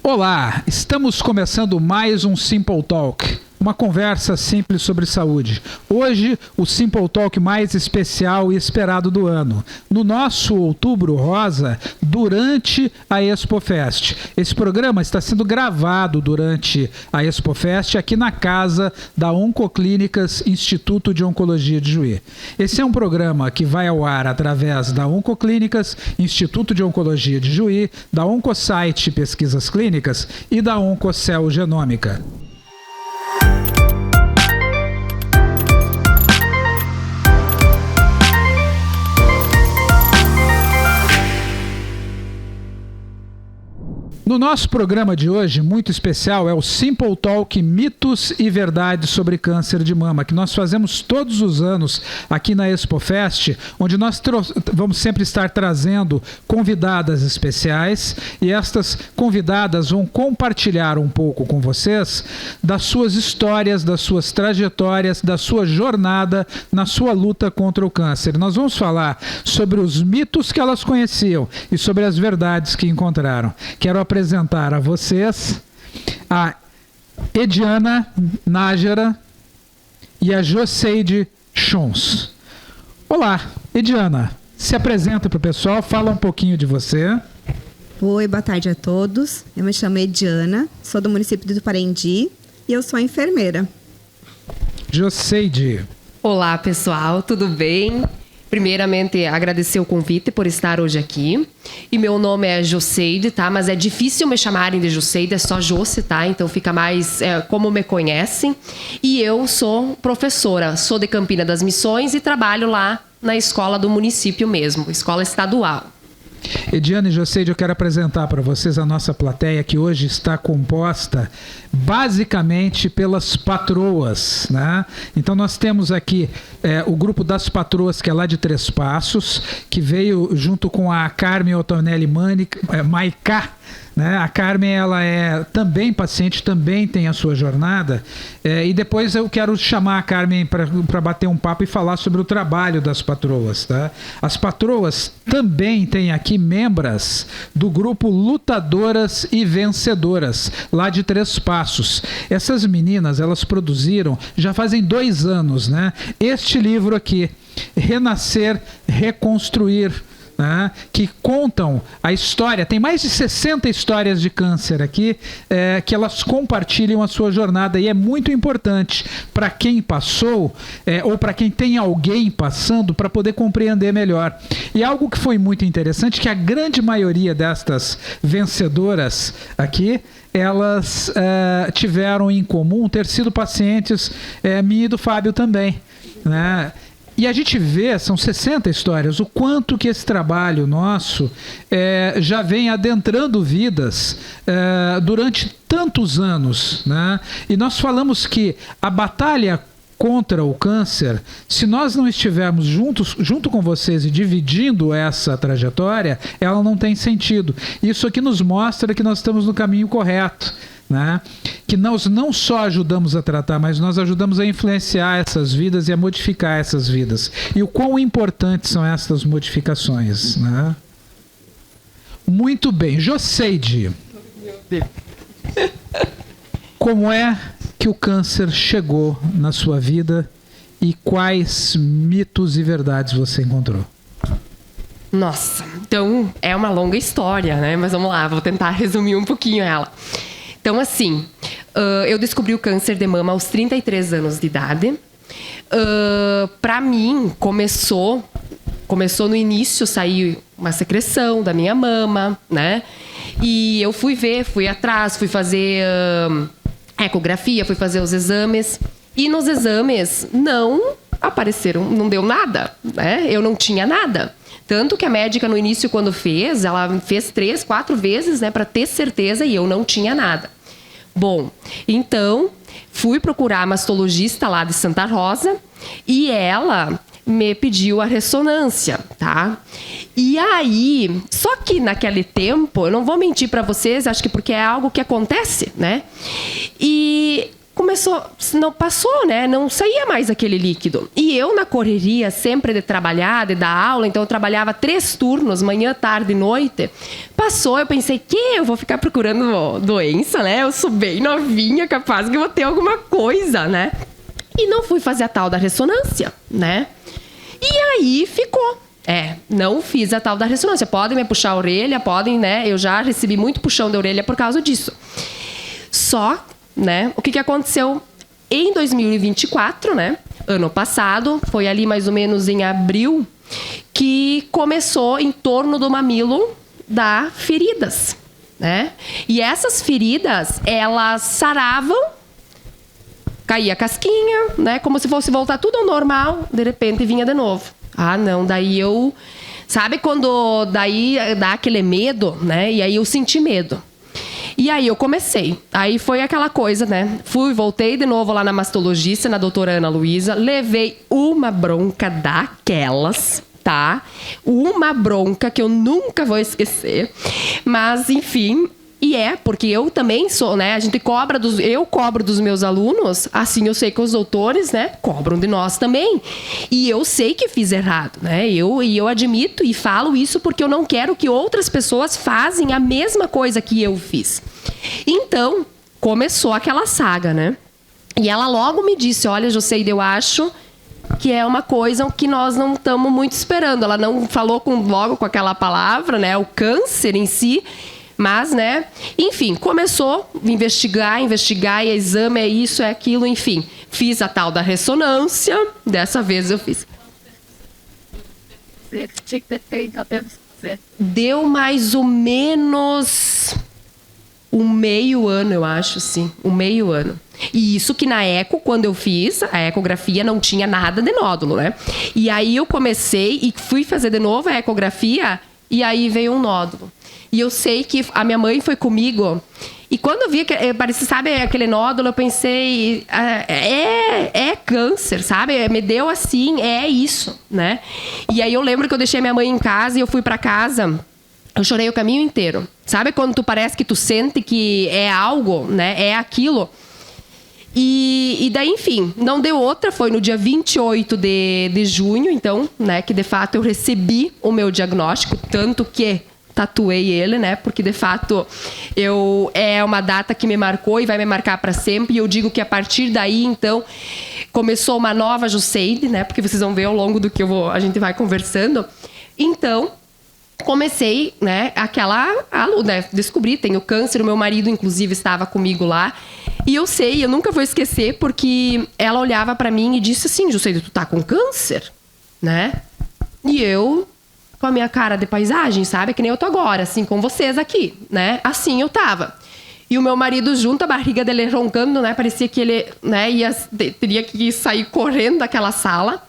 Olá, estamos começando mais um Simple Talk, uma conversa simples sobre saúde. Hoje, o Simple Talk mais especial e esperado do ano. No nosso Outubro Rosa, durante a ExpoFest. Esse programa está sendo gravado durante a ExpoFest aqui na casa da Oncoclínicas Instituto de Oncologia de Juí. Esse é um programa que vai ao ar através da Oncoclínicas Instituto de Oncologia de Juí, da Oncosite Pesquisas Clínicas e da Oncocell Genômica. No nosso programa de hoje, muito especial, é o Simple Talk Mitos e Verdades sobre Câncer de Mama, que nós fazemos todos os anos aqui na ExpoFest, onde nós vamos sempre estar trazendo convidadas especiais e estas convidadas vão compartilhar um pouco com vocês das suas histórias, das suas trajetórias, da sua jornada na sua luta contra o câncer. Nós vamos falar sobre os mitos que elas conheciam e sobre as verdades que encontraram. Quero apresentar a vocês a Ediana Nájera e a Joseide Schunz. Olá, Ediana, se apresenta para o pessoal, fala um pouquinho de você. Oi, boa tarde a todos. Eu me chamo Ediana, sou do município do Parendi e eu sou enfermeira. Joseide. Olá, pessoal, tudo bem? Primeiramente, agradecer o convite por estar hoje aqui. E meu nome é Joseide, tá? Mas é difícil me chamarem de Joseide, é só Joce, tá? Então fica mais como me conhecem. E eu sou professora, sou de Campina das Missões e trabalho lá na escola do município mesmo, escola estadual. Ediana e Joseide, eu quero apresentar para vocês a nossa plateia, que hoje está composta basicamente pelas patroas, né? Então nós temos aqui o grupo das patroas, que é lá de Três Passos, que veio junto com a Carmen Ottonelli Maicá, né? A Carmen, ela é também paciente, também tem a sua jornada, e depois eu quero chamar a Carmen para bater um papo e falar sobre o trabalho das patroas, tá? As patroas também têm aqui membros do grupo Lutadoras e Vencedoras, lá de Três Passos. Essas meninas, elas produziram, já fazem 2 anos, né, este livro aqui, Renascer, Reconstruir, né, que contam a história, tem mais de 60 histórias de câncer aqui, que elas compartilham a sua jornada, e é muito importante para quem passou, ou para quem tem alguém passando, para poder compreender melhor. E algo que foi muito interessante, que a grande maioria destas vencedoras aqui, elas tiveram em comum ter sido pacientes minha e do Fábio também, né? E a gente vê, são 60 histórias, o quanto que esse trabalho nosso já vem adentrando vidas durante tantos anos, né? E nós falamos que a batalha contra o câncer, se nós não estivermos junto com vocês e dividindo essa trajetória, ela não tem sentido. Isso aqui nos mostra que nós estamos no caminho correto, né? Que nós não só ajudamos a tratar, mas nós ajudamos a influenciar essas vidas e a modificar essas vidas. E o quão importantes são essas modificações, né? Muito bem. Joseide, como é que o câncer chegou na sua vida e quais mitos e verdades você encontrou? Nossa, então é uma longa história, né? Mas vamos lá, vou tentar resumir um pouquinho ela. Então, assim, eu descobri o câncer de mama aos 33 anos de idade. Para mim, começou no início, saiu uma secreção da minha mama, né? E eu fui atrás, fui fazer ecografia, fui fazer os exames. E nos exames não apareceram, não deu nada, né? Eu não tinha nada. Tanto que a médica, no início, quando fez, ela fez 3, 4 vezes, né, para ter certeza, e eu não tinha nada. Bom, então, fui procurar a mastologista lá de Santa Rosa e ela me pediu a ressonância, tá? E aí, só que naquele tempo, eu não vou mentir para vocês, acho que porque é algo que acontece, né? E não passou, né? Não saía mais aquele líquido. E eu, na correria, sempre de trabalhar, de dar aula, então eu trabalhava 3 turnos, manhã, tarde e noite. Passou, eu pensei, eu vou ficar procurando doença, né? Eu sou bem novinha, capaz que eu vou ter alguma coisa, né? E não fui fazer a tal da ressonância, né? E aí ficou. Não fiz a tal da ressonância. Podem me puxar a orelha, podem, né? Eu já recebi muito puxão de orelha por causa disso. Só, né? O que aconteceu em 2024, né? Ano passado, foi ali mais ou menos em abril, que começou em torno do mamilo dar feridas, né? E essas feridas, elas saravam, caía a casquinha, né? Como se fosse voltar tudo ao normal, de repente vinha de novo. Ah, não, daí eu... Sabe quando daí dá aquele medo, né? E aí eu senti medo. E aí eu comecei. Aí foi aquela coisa, né? Voltei de novo lá na mastologista, na doutora Ana Luísa. Levei uma bronca daquelas, tá? Uma bronca que eu nunca vou esquecer. Mas, enfim... E porque eu também sou, né? Eu cobro dos meus alunos, assim eu sei que os doutores, né, cobram de nós também. E eu sei que fiz errado, né? Eu admito e falo isso porque eu não quero que outras pessoas façam a mesma coisa que eu fiz. Então, começou aquela saga, né? E ela logo me disse, olha, Joseide, eu acho que é uma coisa que nós não estamos muito esperando. Ela não falou logo com aquela palavra, né? O câncer em si. Mas, né, enfim, começou a investigar, e exame, é isso, é aquilo, enfim. Fiz a tal da ressonância, dessa vez eu fiz. Deu mais ou menos um meio ano, eu acho, sim, um meio ano. E isso que na eco, quando eu fiz a ecografia, não tinha nada de nódulo, né? E aí eu comecei e fui fazer de novo a ecografia e aí veio um nódulo. E eu sei que a minha mãe foi comigo. E quando eu vi que parecia, sabe, aquele nódulo, eu pensei, é câncer, sabe? Me deu assim, é isso, né? E aí eu lembro que eu deixei minha mãe em casa e eu fui pra casa. Eu chorei o caminho inteiro. Sabe quando tu parece que tu sente que é algo, né? É aquilo. E daí, enfim, não deu outra. Foi no dia 28 de junho, então, né? Que de fato eu recebi o meu diagnóstico, tanto que tatuei ele, né? Porque de fato é uma data que me marcou e vai me marcar para sempre. E eu digo que a partir daí, então, começou uma nova Joseide, né? Porque vocês vão ver ao longo do que a gente vai conversando. Então, comecei, né? Né, descobri, tenho câncer. O meu marido, inclusive, estava comigo lá. E eu nunca vou esquecer, porque ela olhava para mim e disse assim, Joseide, tu tá com câncer, né? E eu, com a minha cara de paisagem, sabe? Que nem eu tô agora, assim, com vocês aqui, né? Assim eu tava. E o meu marido junto, a barriga dele roncando, né? Parecia que ele, né, teria que sair correndo daquela sala.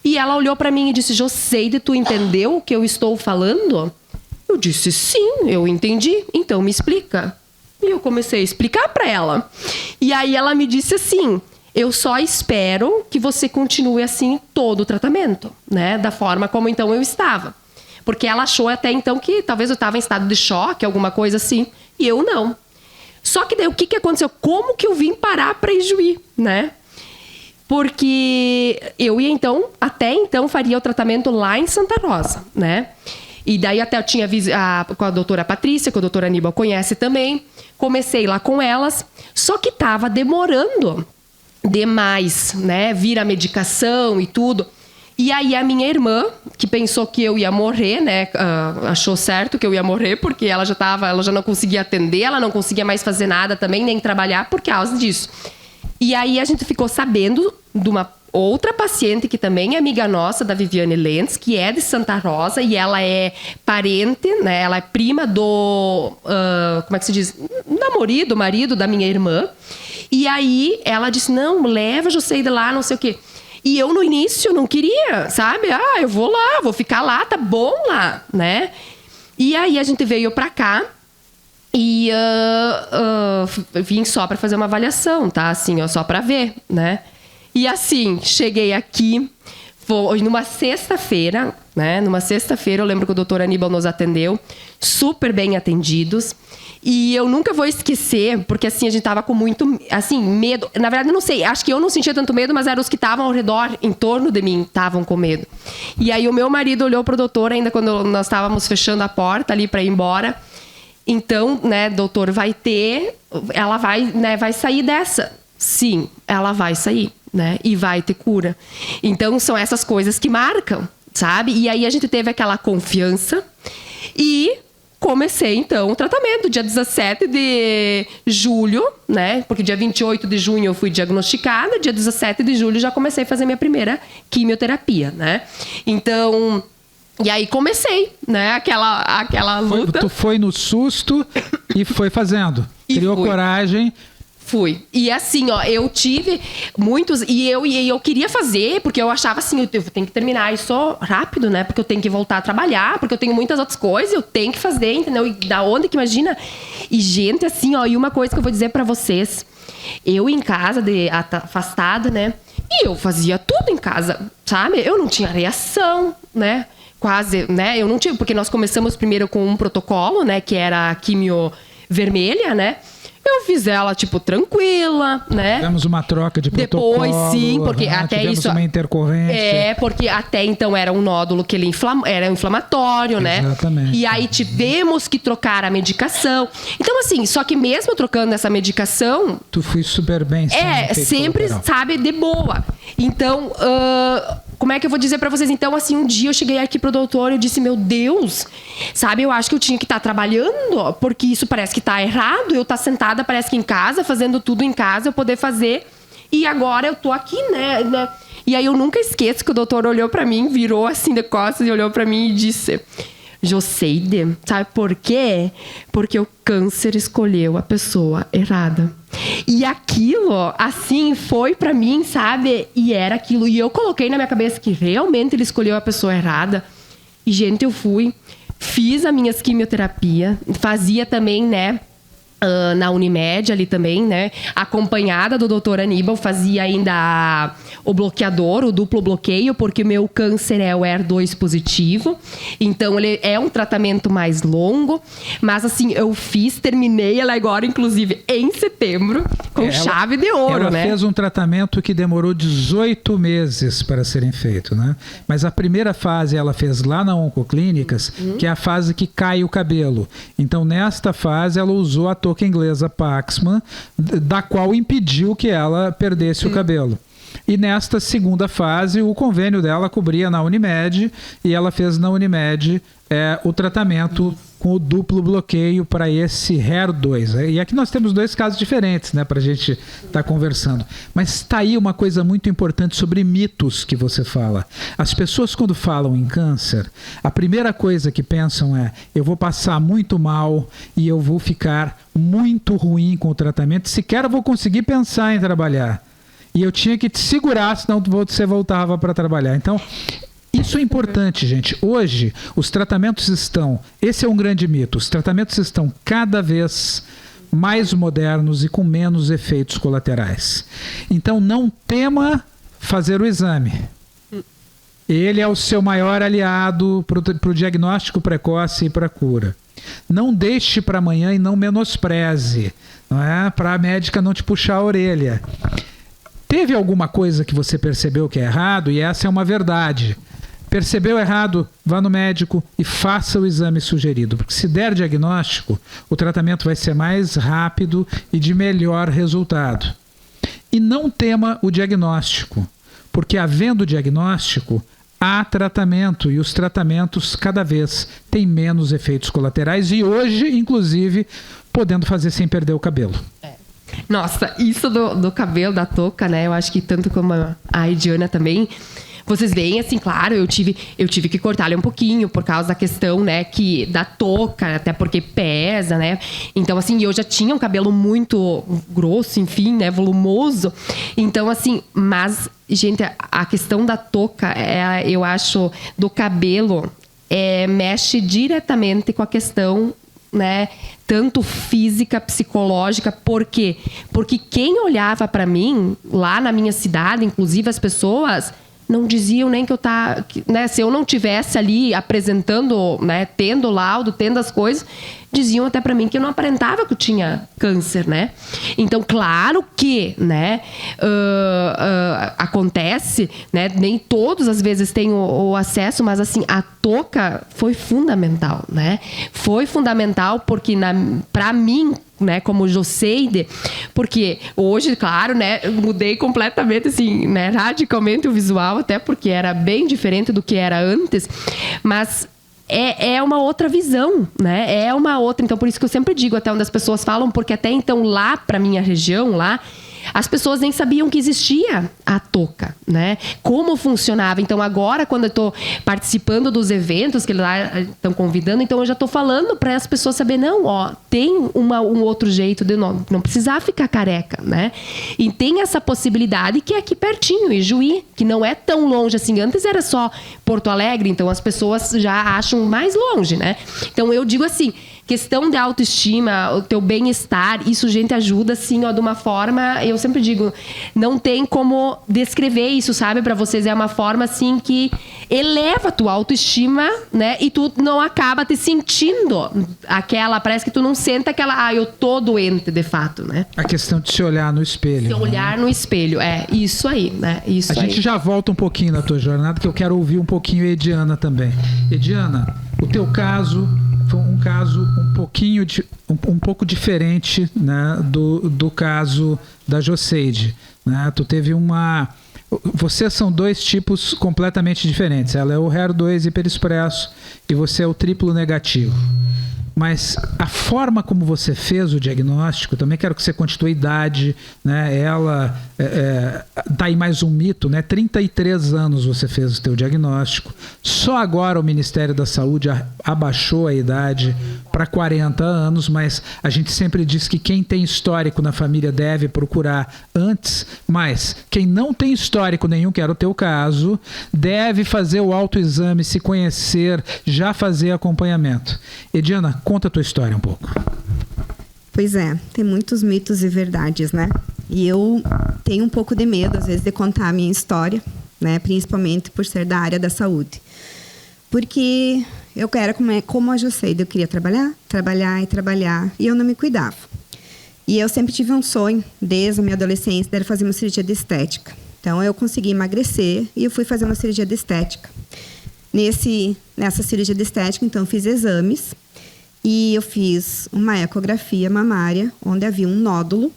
E ela olhou pra mim e disse, Joseide, tu entendeu o que eu estou falando? Eu disse, sim, eu entendi. Então me explica. E eu comecei a explicar pra ela. E aí ela me disse assim, eu só espero que você continue assim todo o tratamento, né? Da forma como então eu estava. Porque ela achou até então que talvez eu estava em estado de choque, alguma coisa assim. E eu não. Só que daí o que aconteceu? Como que eu vim parar para Ijuí, né? Porque eu ia então, até então, faria o tratamento lá em Santa Rosa, né? E daí até eu tinha com a doutora Patrícia, que a doutora Aníbal conhece também. Comecei lá com elas, só que estava demorando demais, né? Vir a medicação e tudo. E aí a minha irmã, que pensou que eu ia morrer, né? Achou certo que eu ia morrer, porque ela já não conseguia atender, ela não conseguia mais fazer nada também, nem trabalhar por causa disso. E aí a gente ficou sabendo de uma outra paciente que também é amiga nossa, da Viviane Lentz, que é de Santa Rosa, e ela é parente, né? Ela é prima do... como é que se diz? Marido da minha irmã. E aí ela disse, não, leva a Joseide lá, não sei o quê. E eu no início não queria, sabe? Eu vou lá, vou ficar lá, tá bom lá, né? E aí a gente veio pra cá e vim só pra fazer uma avaliação, tá? Assim, ó, só pra ver, né? E assim, cheguei aqui, foi numa sexta-feira, né? Numa sexta-feira, eu lembro que o doutor Aníbal nos atendeu. super bem atendidos. E eu nunca vou esquecer, porque assim, a gente tava com muito, assim, medo. Na verdade, eu não sei, acho que eu não sentia tanto medo, mas eram os que estavam ao redor, em torno de mim, estavam com medo. E aí o meu marido olhou pro doutor, ainda quando nós estávamos fechando a porta ali para ir embora. Então, né, doutor, ela vai, né, vai sair dessa. Sim, ela vai sair, né, e vai ter cura. Então, são essas coisas que marcam, sabe? E aí a gente teve aquela confiança e comecei, então, o tratamento. Dia 17 de julho, né? Porque dia 28 de junho eu fui diagnosticada. Dia 17 de julho já comecei a fazer minha primeira quimioterapia, né? Então, e aí comecei, né? Aquela luta. Tu foi no susto e foi fazendo. Criou coragem. Fui. E assim, ó, eu tive muitos... E eu queria fazer, porque eu achava assim, eu tenho que terminar isso rápido, né? Porque eu tenho que voltar a trabalhar, porque eu tenho muitas outras coisas, eu tenho que fazer, entendeu? E da onde que imagina? E gente, assim, ó, e uma coisa que eu vou dizer pra vocês. Eu em casa, afastada, né? E eu fazia tudo em casa, sabe? Eu não tinha reação, né? Quase, né? Eu não tive, porque nós começamos primeiro com um protocolo, né? Que era a quimio vermelha, né? Eu fiz ela, tipo, tranquila, né? Tivemos uma troca de protocolo. Depois, sim, porque até tivemos isso... uma intercorrência. Porque até então era um nódulo que ele era inflamatório, né? Exatamente. E aí tivemos que trocar a medicação. Então, assim, só que mesmo trocando essa medicação... Tu fui super bem. Sempre, sabe, de boa. Então... como é que eu vou dizer pra vocês? Então, assim, um dia eu cheguei aqui pro doutor e eu disse, meu Deus, sabe, eu acho que eu tinha que estar trabalhando, porque isso parece que tá errado, eu tá sentada, parece que em casa, fazendo tudo em casa, eu poder fazer, e agora eu tô aqui, né? E aí eu nunca esqueço que o doutor olhou pra mim, virou assim de costas e olhou pra mim e disse... Joseide, sabe por quê? Porque o câncer escolheu a pessoa errada. E aquilo, assim, foi pra mim, sabe? E era aquilo. E eu coloquei na minha cabeça que realmente ele escolheu a pessoa errada. E, gente, eu fui, fiz as minhas quimioterapia, fazia também, né? Na Unimed ali também, né? Acompanhada do Dr. Aníbal, fazia ainda o bloqueador, o duplo bloqueio, porque o meu câncer é o HER2 positivo. Então, ele é um tratamento mais longo. Mas, assim, eu terminei ela agora, inclusive, em setembro, com chave de ouro, né? Ela fez um tratamento que demorou 18 meses para serem feito, né? Mas a primeira fase ela fez lá na Oncoclínicas, que é a fase que cai o cabelo. Então, nesta fase, ela usou a touca inglesa Paxman, da qual impediu que ela perdesse o cabelo. E nesta segunda fase, o convênio dela cobria na Unimed e ela fez na Unimed o tratamento com o duplo bloqueio para esse HER2. E aqui nós temos dois casos diferentes, né, para a gente estar conversando. Mas está aí uma coisa muito importante sobre mitos que você fala. As pessoas, quando falam em câncer, a primeira coisa que pensam é: eu vou passar muito mal e eu vou ficar muito ruim com o tratamento, sequer eu vou conseguir pensar em trabalhar. E eu tinha que te segurar, senão você voltava para trabalhar. Então, isso é importante, gente. Hoje, os tratamentos estão... Esse é um grande mito. Os tratamentos estão cada vez mais modernos e com menos efeitos colaterais. Então, não tema fazer o exame. Ele é o seu maior aliado para o diagnóstico precoce e para a cura. Não deixe para amanhã e não menospreze, não é? Para a médica não te puxar a orelha. Teve alguma coisa que você percebeu que é errado, e essa é uma verdade. Percebeu errado, vá no médico e faça o exame sugerido. Porque se der diagnóstico, o tratamento vai ser mais rápido e de melhor resultado. E não tema o diagnóstico, porque havendo diagnóstico, há tratamento, e os tratamentos cada vez têm menos efeitos colaterais e hoje, inclusive, podendo fazer sem perder o cabelo. Nossa, isso do cabelo, da touca, né? Eu acho que tanto como a Ediana também, vocês veem, assim, claro, eu tive que cortar ele um pouquinho por causa da questão, né, da touca, até porque pesa, né? Então, assim, eu já tinha um cabelo muito grosso, enfim, né, volumoso. Então, assim, mas, gente, a questão da touca, eu acho, do cabelo, mexe diretamente com a questão, né, tanto física, psicológica. Por quê? Porque quem olhava para mim, lá na minha cidade, inclusive as pessoas, não diziam nem que eu tá, né, se eu não tivesse ali apresentando, né, tendo o laudo, tendo as coisas, diziam até para mim que eu não aparentava que eu tinha câncer, né? Então, claro que, né, acontece, né, nem todos às vezes têm o acesso, mas assim, a touca foi fundamental, né? Foi fundamental porque para mim, né, como Joceide, porque hoje, claro, né, eu mudei completamente, assim, né, radicalmente o visual, até porque era bem diferente do que era antes, mas é uma outra visão, né, é uma outra, então por isso que eu sempre digo, até onde as pessoas falam, porque até então lá, pra minha região, lá, as pessoas nem sabiam que existia a touca, né? Como funcionava. Então, agora, quando eu estou participando dos eventos que lá estão convidando, então eu já estou falando para as pessoas saberem, não, ó, tem um outro jeito de não precisar ficar careca, né? E tem essa possibilidade que é aqui pertinho, Ijuí, que não é tão longe assim. Antes era só Porto Alegre, então as pessoas já acham mais longe, né? Então, eu digo assim, questão de autoestima, o teu bem-estar, isso, gente, ajuda, assim, ó, de uma forma, eu sempre digo, não tem como descrever isso, sabe, pra vocês, é uma forma, assim, que eleva a tua autoestima, né, e tu não acaba te sentindo aquela, parece que tu não sente aquela, eu tô doente, de fato, né. A questão de se olhar no espelho. Se olhar no espelho, é isso aí, né, isso aí. A gente já volta um pouquinho na tua jornada, que eu quero ouvir um pouquinho a Ediana também. Ediana, o teu caso foi um caso um pouco diferente, né, do caso da Joceide, né? Tu teve vocês são dois tipos completamente diferentes. Ela é o HER2 hiperexpresso e você é o triplo negativo. Mas a forma como você fez o diagnóstico, também quero que você conte a tua idade, né? Ela tá aí mais um mito, né? 33 anos você fez o teu diagnóstico. Só agora o Ministério da Saúde abaixou a idade para 40 anos, mas a gente sempre diz que quem tem histórico na família deve procurar antes, mas quem não tem histórico nenhum, que era o teu caso, deve fazer o autoexame, se conhecer, já fazer acompanhamento. Ediana, conta a tua história um pouco. Pois é, tem muitos mitos e verdades, né? E eu tenho um pouco de medo, às vezes, de contar a minha história, né? Principalmente por ser da área da saúde. Porque eu era como a Joceide, eu queria trabalhar, e eu não me cuidava. E eu sempre tive um sonho, desde a minha adolescência, de fazer uma cirurgia de estética. Então, eu consegui emagrecer e eu fui fazer uma cirurgia de estética. Nessa cirurgia de estética, então, eu fiz exames. E eu fiz uma ecografia mamária, onde havia um nódulo,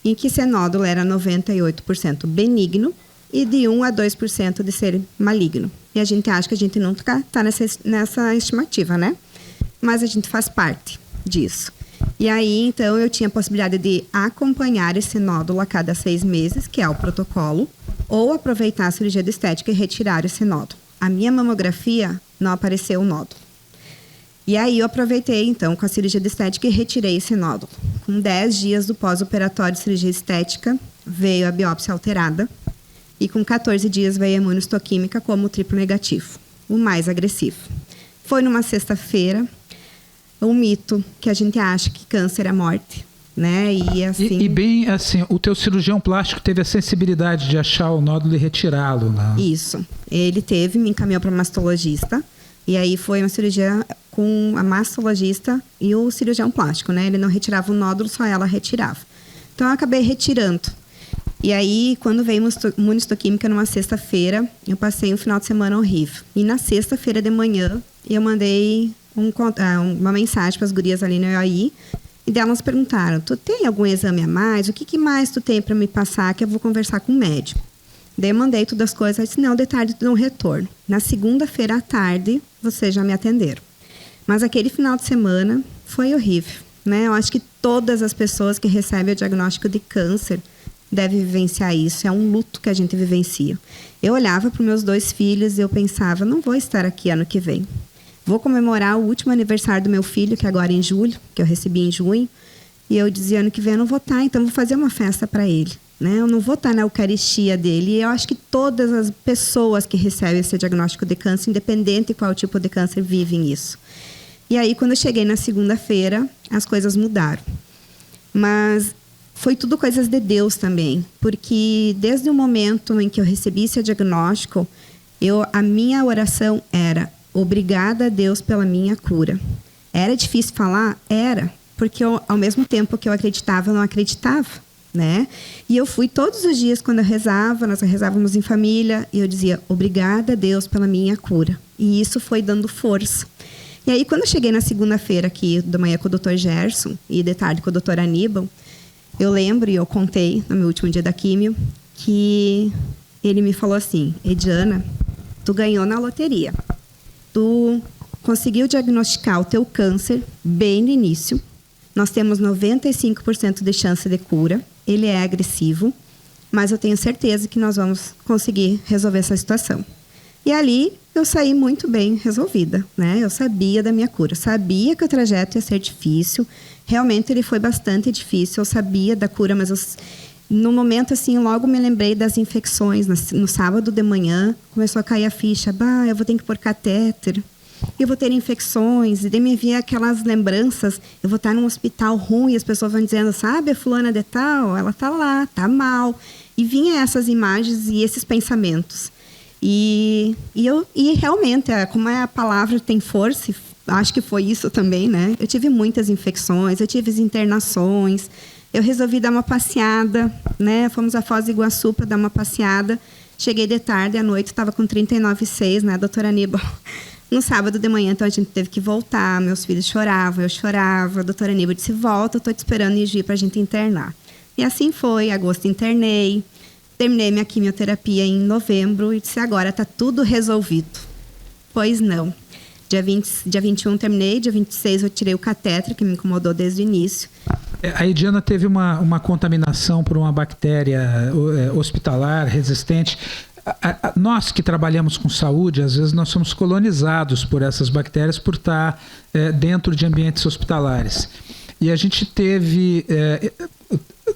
em que esse nódulo era 98% benigno e de 1 a 2% de ser maligno. E a gente acha que a gente nunca está nessa estimativa, né? Mas a gente faz parte disso. E aí, então, eu tinha a possibilidade de acompanhar esse nódulo a cada 6 meses, que é o protocolo, ou aproveitar a cirurgia de estética e retirar esse nódulo. A minha mamografia não apareceu o nódulo. E aí eu aproveitei, então, com a cirurgia de estética e retirei esse nódulo. Com 10 dias do pós-operatório de cirurgia estética, veio a biópsia alterada. E com 14 dias veio a imunohistoquímica como triplo negativo, o mais agressivo. Foi numa sexta-feira, um mito que a gente acha que câncer é morte, né? E assim... E bem assim, o teu cirurgião plástico teve a sensibilidade de achar o nódulo e retirá-lo, né? Isso. Ele me encaminhou para o mastologista. E aí foi uma cirurgia com a mastologista e o cirurgião plástico, né? Ele não retirava o nódulo, só ela retirava. Então, eu acabei retirando. E aí, quando veio imunohistoquímica numa sexta-feira, eu passei um final de semana horrível. E na sexta-feira de manhã, eu mandei uma mensagem para as gurias ali no EAI. E elas perguntaram, tu tem algum exame a mais? O que mais tu tem para me passar que eu vou conversar com o médico? Daí eu mandei todas as coisas, disse, não, de tarde tu dá um retorno. Na segunda-feira à tarde, vocês já me atenderam. Mas aquele final de semana foi horrível, né? Eu acho que todas as pessoas que recebem o diagnóstico de câncer devem vivenciar isso. É um luto que a gente vivencia. Eu olhava para os meus 2 filhos e eu pensava, não vou estar aqui ano que vem. Vou comemorar o último aniversário do meu filho, que é agora em julho, que eu recebi em junho. E eu dizia, ano que vem eu não vou estar, então vou fazer uma festa para ele. Né? Eu não vou estar na Eucaristia dele. E eu acho que todas as pessoas que recebem esse diagnóstico de câncer, independente de qual tipo de câncer, vivem isso. E aí, quando eu cheguei na segunda-feira, as coisas mudaram. Mas foi tudo coisas de Deus também, porque desde o momento em que eu recebi esse diagnóstico, a minha oração era: obrigada a Deus pela minha cura. Era difícil falar? Era, porque ao mesmo tempo que eu acreditava, eu não acreditava, né? E eu fui todos os dias quando eu rezava, nós rezávamos em família, e eu dizia: obrigada a Deus pela minha cura. E isso foi dando força. E aí, quando eu cheguei na segunda-feira aqui, da manhã com o Dr. Gerson e de tarde com o Dr. Aníbal, eu lembro, e eu contei no meu último dia da químio, que ele me falou assim: Ediana, tu ganhou na loteria. Tu conseguiu diagnosticar o teu câncer bem no início. Nós temos 95% de chance de cura. Ele é agressivo, mas eu tenho certeza que nós vamos conseguir resolver essa situação. E ali eu saí muito bem resolvida, né? Eu sabia da minha cura, eu sabia que o trajeto ia ser difícil. Realmente ele foi bastante difícil, eu sabia da cura, mas no momento assim, logo me lembrei das infecções. No sábado de manhã começou a cair a ficha: eu vou ter que pôr catéter, eu vou ter infecções, e daí me via aquelas lembranças: eu vou estar num hospital ruim, as pessoas vão dizendo: sabe, a fulana de tal, ela tá lá, tá mal. E vinha essas imagens e esses pensamentos. E realmente, como a palavra tem força, acho que foi isso também, né? Eu tive muitas infecções, eu tive internações, eu resolvi dar uma passeada, né? Fomos a Foz do Iguaçu para dar uma passeada. Cheguei de tarde, à noite estava com 39,6, né, doutora Aníbal? No sábado de manhã, então a gente teve que voltar, meus filhos choravam, eu chorava, a doutora Aníbal disse: volta, eu estou te esperando em Juí para a gente internar. E assim foi, agosto internei, terminei minha quimioterapia em novembro e disse: agora está tudo resolvido. Pois não. Dia 21 terminei, dia 26 eu tirei o catéter, que me incomodou desde o início. A Ediana teve uma contaminação por uma bactéria hospitalar resistente. Nós que trabalhamos com saúde, às vezes nós somos colonizados por essas bactérias por estar dentro de ambientes hospitalares. E a gente teve,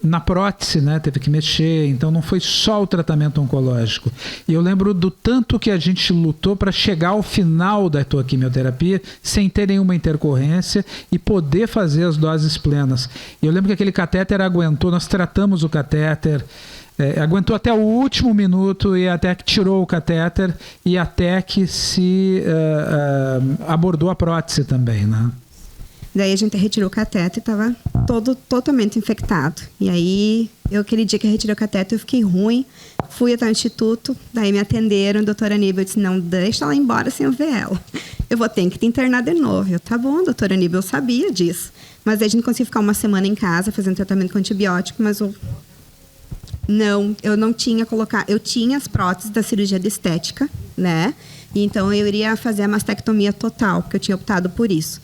na prótese, né, teve que mexer, então não foi só o tratamento oncológico. E eu lembro do tanto que a gente lutou para chegar ao final da tua quimioterapia sem ter nenhuma intercorrência e poder fazer as doses plenas. E eu lembro que aquele catéter aguentou, nós tratamos o catéter, aguentou até o último minuto, e até que tirou o catéter e até que se abordou a prótese também, né? Daí a gente retirou o catéter e estava totalmente infectado. E aí, aquele dia que eu retirei o catéter, eu fiquei ruim. Fui até o instituto, daí me atenderam, a doutora Aníbal disse: não, deixa ela embora sem eu ver ela. Eu vou ter que te internar de novo. Eu: tá bom, doutora Aníbal, eu sabia disso. Mas daí a gente conseguiu ficar uma semana em casa, fazendo tratamento com antibiótico, mas eu não tinha colocado. Eu tinha as próteses da cirurgia de estética, né? E então eu iria fazer a mastectomia total, porque eu tinha optado por isso.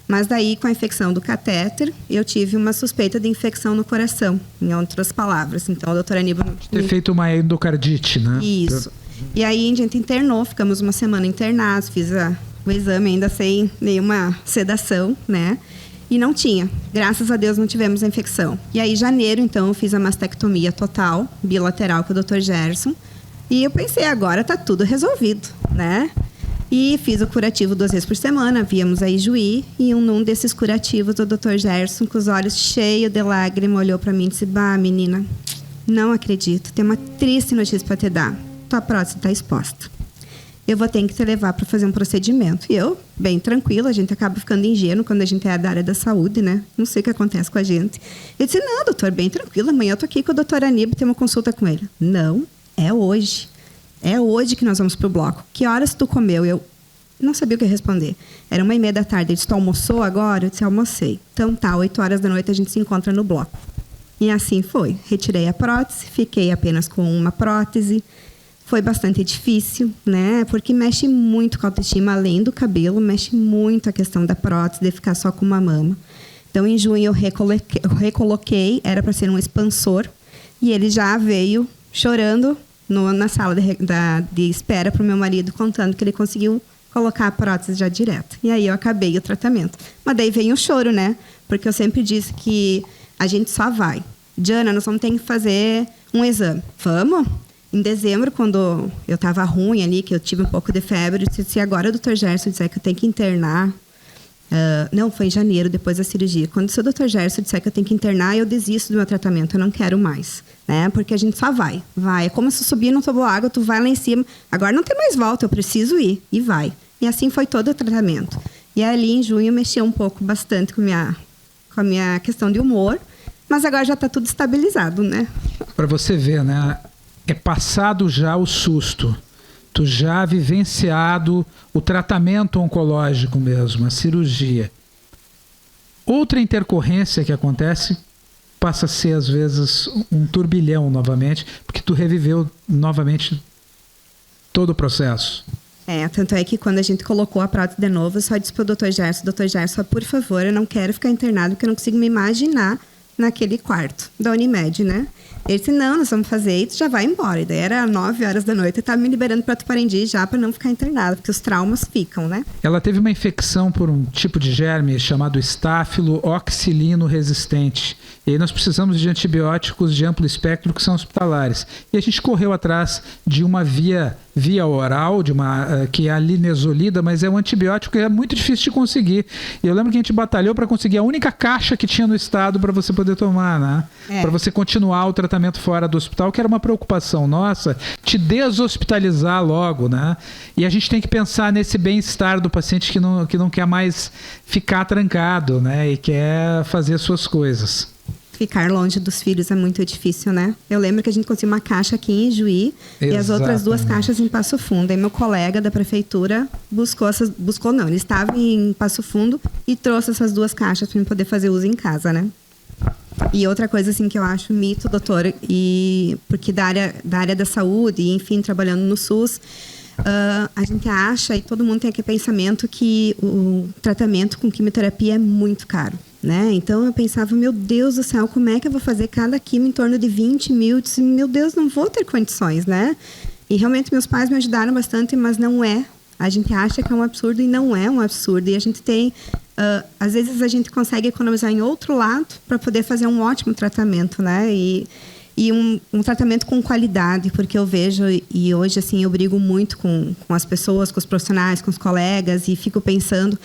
Mas daí, com a infecção do catéter, eu tive uma suspeita de infecção no coração, em outras palavras. Então, a doutora Aníbal... Ter feito uma endocardite, né? Isso. E aí, a gente internou, ficamos uma semana internados, fiz o exame ainda sem nenhuma sedação, né? E não tinha. Graças a Deus, não tivemos a infecção. E aí, em janeiro, então, eu fiz a mastectomia total, bilateral, com o Dr. Gerson. E eu pensei: agora tá tudo resolvido, né? E fiz o curativo 2 vezes por semana, víamos aí Juí, e num desses curativos, o Dr. Gerson, com os olhos cheios de lágrima, olhou para mim e disse: menina, não acredito, tem uma triste notícia para te dar. Tua próstata está exposta. Eu vou ter que te levar para fazer um procedimento. E eu, bem tranquila, a gente acaba ficando ingênuo quando a gente é da área da saúde, né? Não sei o que acontece com a gente. Eu disse: não, doutor, bem tranquila, amanhã eu tô aqui com o doutor Aníbal, tem uma consulta com ele. Não, é hoje. É hoje que nós vamos pro bloco. Que horas tu comeu? Eu não sabia o que responder. Era 1h30 da tarde. Ele disse: tu almoçou agora? Eu disse: almocei. Então tá, 8 horas da noite a gente se encontra no bloco. E assim foi. Retirei a prótese, fiquei apenas com uma prótese. Foi bastante difícil, né? Porque mexe muito com a autoestima, além do cabelo, mexe muito a questão da prótese, de ficar só com uma mama. Então, em junho, eu recoloquei, era para ser um expansor, e ele já veio chorando na sala de espera para o meu marido, contando que ele conseguiu colocar a prótese já direto. E aí eu acabei o tratamento. Mas daí vem o choro, né? Porque eu sempre disse que a gente só vai. Diana, nós vamos ter que fazer um exame. Vamos? Em dezembro, quando eu estava ruim ali, que eu tive um pouco de febre, eu disse: agora o Dr. Gerson disser que eu tenho que internar, Não, foi em janeiro, depois da cirurgia. Quando o seu Dr. Gerson disser que eu tenho que internar, eu desisto do meu tratamento, eu não quero mais, né? Porque a gente só vai. É como se eu subir no toboágua, tu vai lá em cima, agora não tem mais volta, eu preciso ir, e vai. E assim foi todo o tratamento. E ali em junho mexeu um pouco, bastante com a minha questão de humor, mas agora já está tudo estabilizado, né? Para você ver, né? É passado já o susto. Tu já vivenciado o tratamento oncológico mesmo, a cirurgia. Outra intercorrência que acontece passa a ser, às vezes, um turbilhão novamente, porque tu reviveu novamente todo o processo. Tanto é que quando a gente colocou a prótese de novo, eu só disse pro Dr. Gerson, por favor, eu não quero ficar internado, porque eu não consigo me imaginar naquele quarto da Unimed, né? Ele disse, não, nós vamos fazer e tu já vai embora. E daí era 9 horas da noite, eu estava me liberando para Tuparendi já para não ficar internado, porque os traumas ficam, né? Ela teve uma infecção por um tipo de germe chamado estáfilo oxilino resistente. E aí nós precisamos de antibióticos de amplo espectro que são hospitalares. E a gente correu atrás de uma via oral, que é a linezolida, mas é um antibiótico que é muito difícil de conseguir. E eu lembro que a gente batalhou para conseguir a única caixa que tinha no estado para você poder tomar, né? Para você continuar o tratamento fora do hospital, que era uma preocupação nossa, te deshospitalizar logo, né? E a gente tem que pensar nesse bem-estar do paciente que não quer mais ficar trancado, né? E quer fazer suas coisas. Ficar longe dos filhos é muito difícil, né? Eu lembro que a gente conseguiu uma caixa aqui em Juí e as outras 2 caixas em Passo Fundo. Aí meu colega da prefeitura ele estava em Passo Fundo e trouxe essas 2 caixas para eu poder fazer uso em casa, né? E outra coisa assim que eu acho mito, doutora, e porque da área da saúde, e, enfim, trabalhando no SUS, a gente acha, e todo mundo tem aquele pensamento, que o tratamento com quimioterapia é muito caro, né? Então eu pensava, meu Deus do céu, como é que eu vou fazer cada quimio em torno de 20 mil? Eu disse, meu Deus, não vou ter condições, né? E realmente meus pais me ajudaram bastante, mas não é. A gente acha que é um absurdo e não é um absurdo. E a gente tem... às vezes a gente consegue economizar em outro lado para poder fazer um ótimo tratamento, né? E um tratamento com qualidade, porque eu vejo, e hoje assim eu brigo muito com as pessoas, com os profissionais, com os colegas, e fico pensando,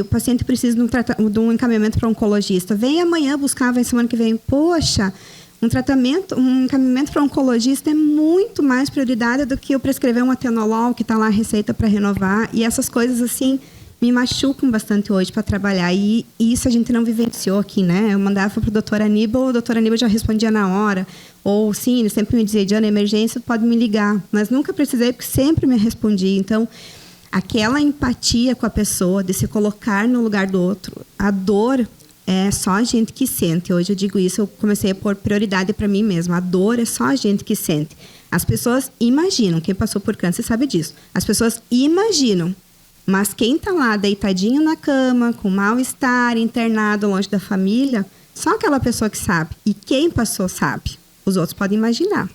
o paciente precisa de um encaminhamento para um oncologista. Vem amanhã buscar, vem semana que vem. Poxa, um encaminhamento para um oncologista é muito mais prioridade do que eu prescrever um atenolol que está lá a receita para renovar. E essas coisas assim me machucam bastante hoje para trabalhar. E isso a gente não vivenciou aqui, né? Eu mandava para o doutor Aníbal, o doutor Aníbal já respondia na hora. Ou sim, ele sempre me dizia, Diana, emergência, pode me ligar. Mas nunca precisei, porque sempre me respondia. Então, aquela empatia com a pessoa, de se colocar no lugar do outro, a dor é só a gente que sente. Hoje eu digo isso, eu comecei a pôr prioridade para mim mesma. A dor é só a gente que sente. As pessoas imaginam, quem passou por câncer sabe disso. As pessoas imaginam, mas quem está lá deitadinho na cama, com mal-estar, internado, longe da família, só aquela pessoa que sabe. E quem passou sabe. Os outros podem imaginar,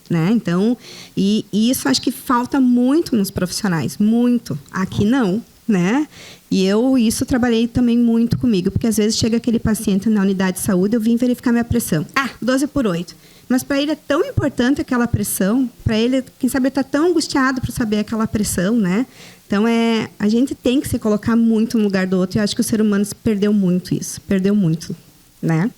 né? Então, e isso acho que falta muito nos profissionais, muito. Aqui não, né? E isso trabalhei também muito comigo, porque às vezes chega aquele paciente na unidade de saúde, eu vim verificar minha pressão. 12/8. Mas para ele é tão importante aquela pressão, para ele, quem sabe, ele está tão angustiado para saber aquela pressão, né? Então, a gente tem que se colocar muito no lugar do outro, e eu acho que o ser humano perdeu muito isso, perdeu muito, né?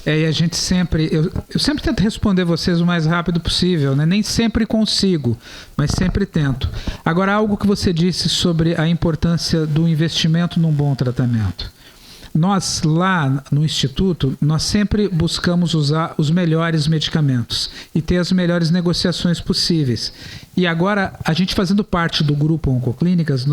E a gente sempre... Eu sempre tento responder vocês o mais rápido possível, né? Nem sempre consigo, mas sempre tento. Agora, algo que você disse sobre a importância do investimento num bom tratamento. Nós, lá no Instituto, nós sempre buscamos usar os melhores medicamentos e ter as melhores negociações possíveis. E agora, a gente fazendo parte do Grupo Oncoclínicas,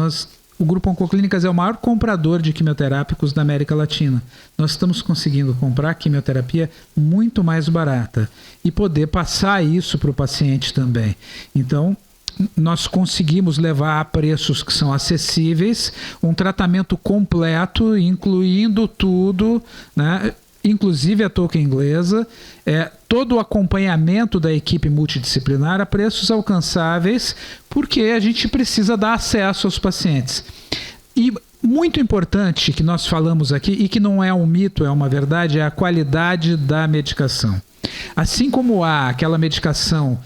o Grupo Oncoclínicas é o maior comprador de quimioterápicos da América Latina. Nós estamos conseguindo comprar quimioterapia muito mais barata e poder passar isso para o paciente também. Então, nós conseguimos levar a preços que são acessíveis, um tratamento completo, incluindo tudo, né? Inclusive a touca inglesa, todo o acompanhamento da equipe multidisciplinar a preços alcançáveis, porque a gente precisa dar acesso aos pacientes. E muito importante que nós falamos aqui, e que não é um mito, é uma verdade, é a qualidade da medicação. Assim como há aquela medicação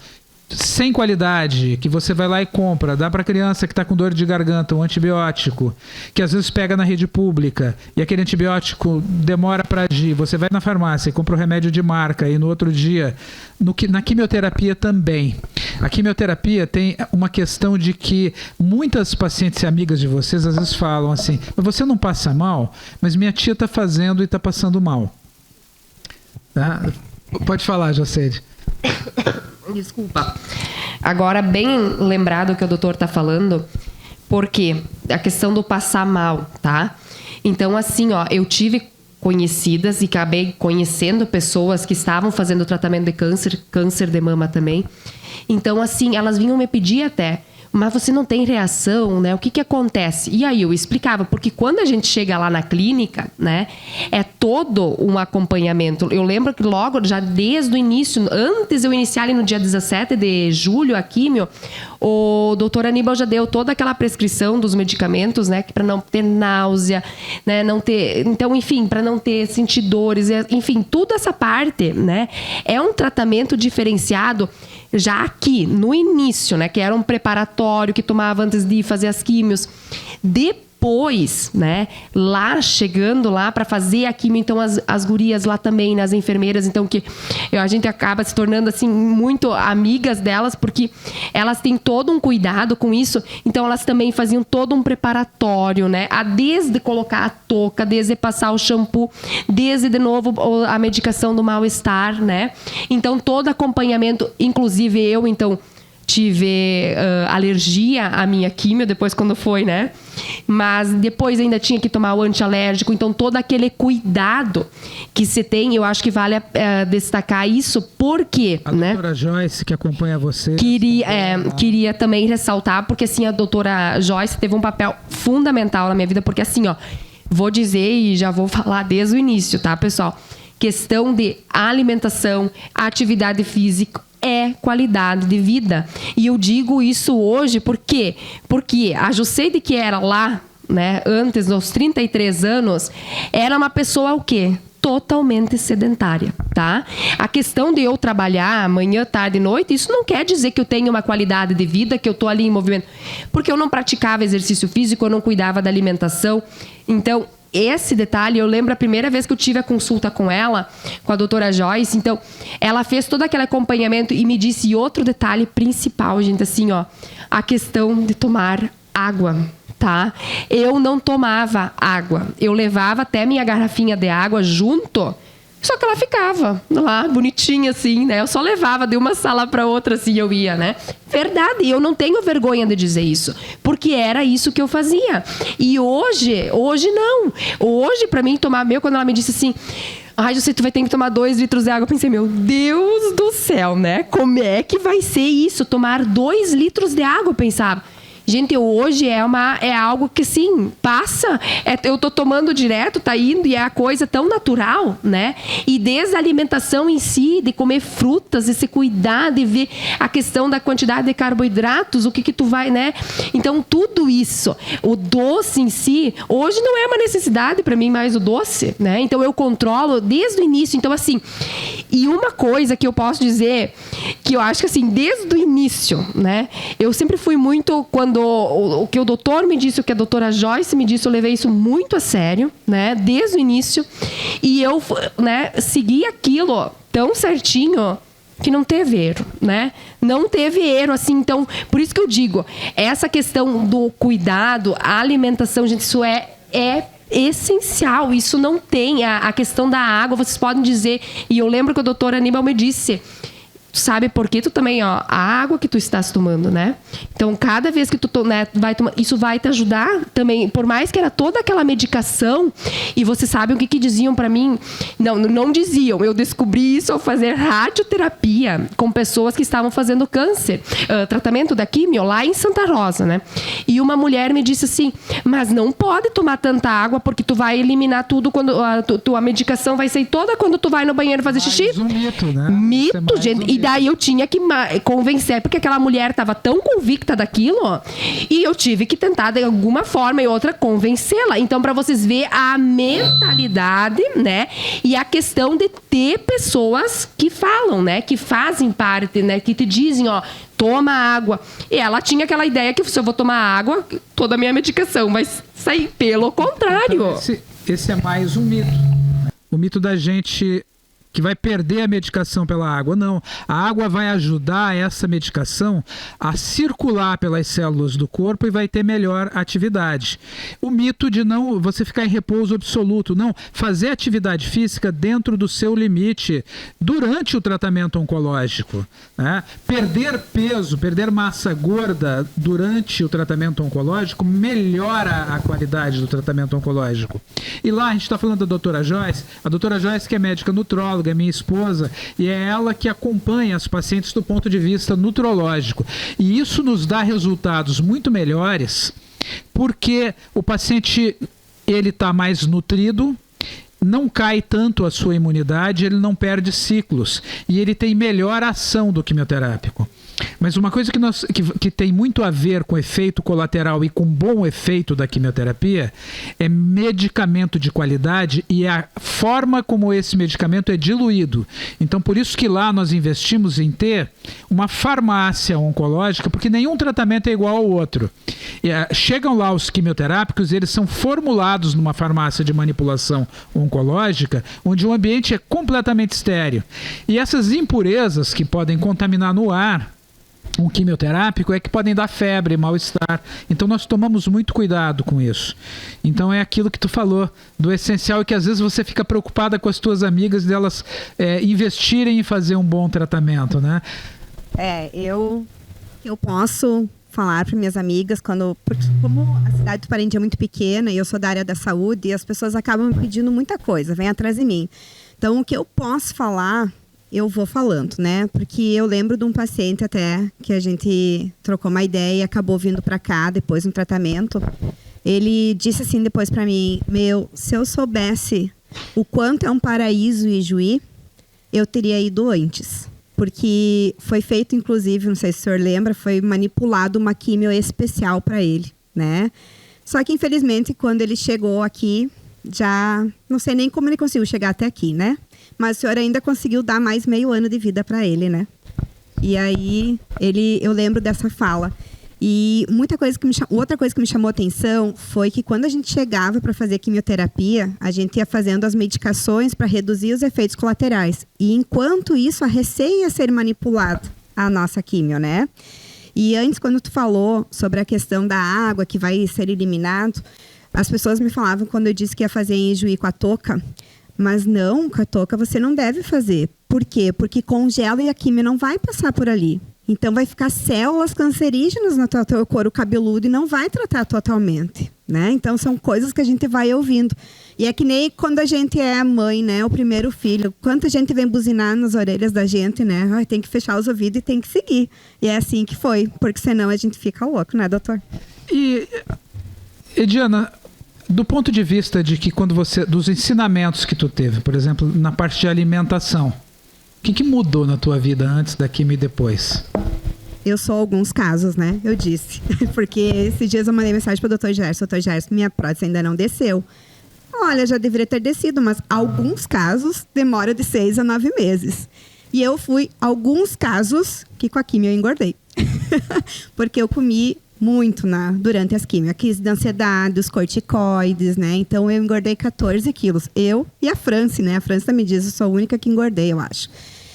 sem qualidade, que você vai lá e compra, dá para criança que está com dor de garganta um antibiótico, que às vezes pega na rede pública e aquele antibiótico demora para agir, você vai na farmácia e compra o remédio de marca e no outro dia, na quimioterapia também. A quimioterapia tem uma questão de que muitas pacientes e amigas de vocês às vezes falam assim, mas você não passa mal? Mas minha tia está fazendo e está passando mal. Tá? Pode falar, Joceide. Desculpa. Agora, bem lembrado o que o doutor está falando, porque a questão do passar mal, tá? Então, assim, ó, eu tive conhecidas e acabei conhecendo pessoas que estavam fazendo tratamento de câncer de mama também. Então, assim, elas vinham me pedir até, mas você não tem reação, né? O que acontece? E aí eu explicava, porque quando a gente chega lá na clínica, né, é todo um acompanhamento. Eu lembro que logo, já desde o início, antes eu iniciar ali no dia 17 de julho a químio, o doutor Aníbal já deu toda aquela prescrição dos medicamentos, né, para não ter náusea, né, não ter, então, enfim, para não ter sentir dores, enfim, toda essa parte, né, é um tratamento diferenciado já aqui, no início, né? Que era um preparatório que tomava antes de fazer as químios. Depois, né? Lá, chegando lá para fazer a químio, então as gurias lá também, né, as enfermeiras, então que a gente acaba se tornando, assim, muito amigas delas, porque elas têm todo um cuidado com isso, então elas também faziam todo um preparatório, né? Desde colocar a touca, desde passar o shampoo, desde, de novo, a medicação do mal-estar, né? Então, todo acompanhamento, inclusive eu, então, tive alergia à minha químio, depois quando foi, né? Mas depois ainda tinha que tomar o antialérgico, então todo aquele cuidado que se tem, eu acho que vale destacar isso, porque, a né? doutora Joyce, que acompanha você... Queria também ressaltar, porque assim, a doutora Joyce teve um papel fundamental na minha vida, porque assim, ó, vou dizer e já vou falar desde o início, tá, pessoal? Questão de alimentação, atividade física, é qualidade de vida. E eu digo isso hoje por quê? Porque a Joceide, que era lá, né, antes dos 33 anos, era uma pessoa o quê? Totalmente sedentária, tá? A questão de eu trabalhar manhã, tarde e noite, isso não quer dizer que eu tenho uma qualidade de vida, que eu tô ali em movimento. Porque eu não praticava exercício físico, eu não cuidava da alimentação. Então, esse detalhe, eu lembro a primeira vez que eu tive a consulta com ela, com a doutora Joyce, então, ela fez todo aquele acompanhamento e me disse outro detalhe principal, gente, assim, ó, a questão de tomar água, tá? Eu não tomava água, eu levava até minha garrafinha de água junto, só que ela ficava lá, bonitinha assim, né? Eu só levava de uma sala para outra, assim, eu ia, né? Verdade, e eu não tenho vergonha de dizer isso, porque era isso que eu fazia. E hoje não. Hoje, para mim, tomar quando ela me disse assim, ai, José, tu vai ter que tomar 2 litros de água, eu pensei, meu Deus do céu, né? Como é que vai ser isso? Tomar 2 litros de água, eu pensava. Gente, hoje é algo que, sim, passa. Eu tô tomando direto, tá indo, e é a coisa tão natural, né? E desde a alimentação em si, de comer frutas, de se cuidar, de ver a questão da quantidade de carboidratos, o que tu vai, né? Então, tudo isso. O doce em si, hoje não é uma necessidade para mim mais o doce, né? Então, eu controlo desde o início. Então, assim, e uma coisa que eu posso dizer, que eu acho que, assim, desde o início, né? Eu sempre fui muito, quando o que o doutor me disse, o que a doutora Joyce me disse, eu levei isso muito a sério, né? Desde o início. E eu, né, segui aquilo tão certinho que não teve erro, né? Não teve erro, assim. Então, por isso que eu digo, essa questão do cuidado, a alimentação, gente, isso é essencial. Isso não tem. A questão da água, vocês podem dizer, e eu lembro que o doutor Aníbal me disse, tu sabe por que tu também, ó, a água que tu estás tomando, né? Então, cada vez que tu, né, vai tomar, isso vai te ajudar também, por mais que era toda aquela medicação, e você sabe o que diziam pra mim? Não diziam, eu descobri isso ao fazer radioterapia com pessoas que estavam fazendo câncer, tratamento da químio lá em Santa Rosa, né? E uma mulher me disse assim, mas não pode tomar tanta água porque tu vai eliminar tudo quando a tua medicação vai sair toda quando tu vai no banheiro fazer xixi. Um mito, né? Mito, gente. E daí eu tinha que convencer, porque aquela mulher estava tão convicta daquilo, ó, e eu tive que tentar de alguma forma e outra convencê-la. Então, para vocês verem a mentalidade, né, e a questão de ter pessoas que falam, né, que fazem parte, né, que te dizem, ó, toma água. E ela tinha aquela ideia que se eu vou tomar água, toda a minha medicação vai sair. Pelo contrário. Então, esse é mais um mito. O mito da gente que vai perder a medicação pela água. Não. A água vai ajudar essa medicação a circular pelas células do corpo e vai ter melhor atividade. O mito de não você ficar em repouso absoluto. Não. Fazer atividade física dentro do seu limite durante o tratamento oncológico. Né? Perder peso, perder massa gorda durante o tratamento oncológico melhora a qualidade do tratamento oncológico. E lá a gente está falando da doutora Joyce. A doutora Joyce, que é médica nutróloga, é minha esposa, e é ela que acompanha as pacientes do ponto de vista nutrológico. E isso nos dá resultados muito melhores, porque o paciente ele está mais nutrido, não cai tanto a sua imunidade, ele não perde ciclos e ele tem melhor ação do quimioterápico. Mas uma coisa que tem muito a ver com efeito colateral e com bom efeito da quimioterapia é medicamento de qualidade e a forma como esse medicamento é diluído. Então, por isso que lá nós investimos em ter uma farmácia oncológica, porque nenhum tratamento é igual ao outro. Chegam lá os quimioterápicos, eles são formulados numa farmácia de manipulação oncológica, onde o ambiente é completamente estéril. E essas impurezas que podem contaminar no ar um quimioterápico é que podem dar febre, mal-estar. Então nós tomamos muito cuidado com isso. Então é aquilo que tu falou, do essencial é que às vezes você fica preocupada com as tuas amigas delas investirem em fazer um bom tratamento, né? Eu posso falar para minhas amigas, porque como a cidade do Parintins é muito pequena e eu sou da área da saúde, e as pessoas acabam me pedindo muita coisa, vem atrás de mim. Então o que eu posso falar, eu vou falando, né? Porque eu lembro de um paciente até que a gente trocou uma ideia e acabou vindo para cá depois no tratamento. Ele disse assim depois para mim: se eu soubesse o quanto é um paraíso Ijuí, eu teria ido antes. Porque foi feito, inclusive, não sei se o senhor lembra, foi manipulado uma químio especial para ele, né? Só que, infelizmente, quando ele chegou aqui, já não sei nem como ele conseguiu chegar até aqui, né? Mas o senhor ainda conseguiu dar mais meio ano de vida para ele, né? E aí, eu lembro dessa fala. E outra coisa que me chamou a atenção foi que quando a gente chegava para fazer quimioterapia, a gente ia fazendo as medicações para reduzir os efeitos colaterais. E enquanto isso, a recém ia ser manipulada a nossa quimio, né? E antes, quando tu falou sobre a questão da água que vai ser eliminado, as pessoas me falavam quando eu disse que ia fazer em Ijuí com a touca, mas não, com a touca você não deve fazer. Por quê? Porque congela e a quimio não vai passar por ali. Então, vai ficar células cancerígenas no teu couro cabeludo e não vai tratar totalmente, né? Então, são coisas que a gente vai ouvindo. E é que nem quando a gente é mãe, né? O primeiro filho. Quanta gente vem buzinar nas orelhas da gente, né? Ai, tem que fechar os ouvidos e tem que seguir. E é assim que foi, porque senão a gente fica louco, né, doutor? E Diana, do ponto de vista de que dos ensinamentos que tu teve, por exemplo, na parte de alimentação, o que mudou na tua vida antes da quimio e depois? Eu sou alguns casos, né? Eu disse. Porque esses dias eu mandei mensagem para o Dr. Gerson. Dr. Gerson, minha prótese ainda não desceu. Olha, já deveria ter descido, mas alguns casos demora de 6 a 9 meses. E eu fui alguns casos que com a quimio eu engordei. Porque eu comi muito durante as quimios. A crise de ansiedade, os corticoides, né? Então, eu engordei 14 quilos. Eu e a Franci, né? A Franci me diz, eu sou a única que engordei, eu acho.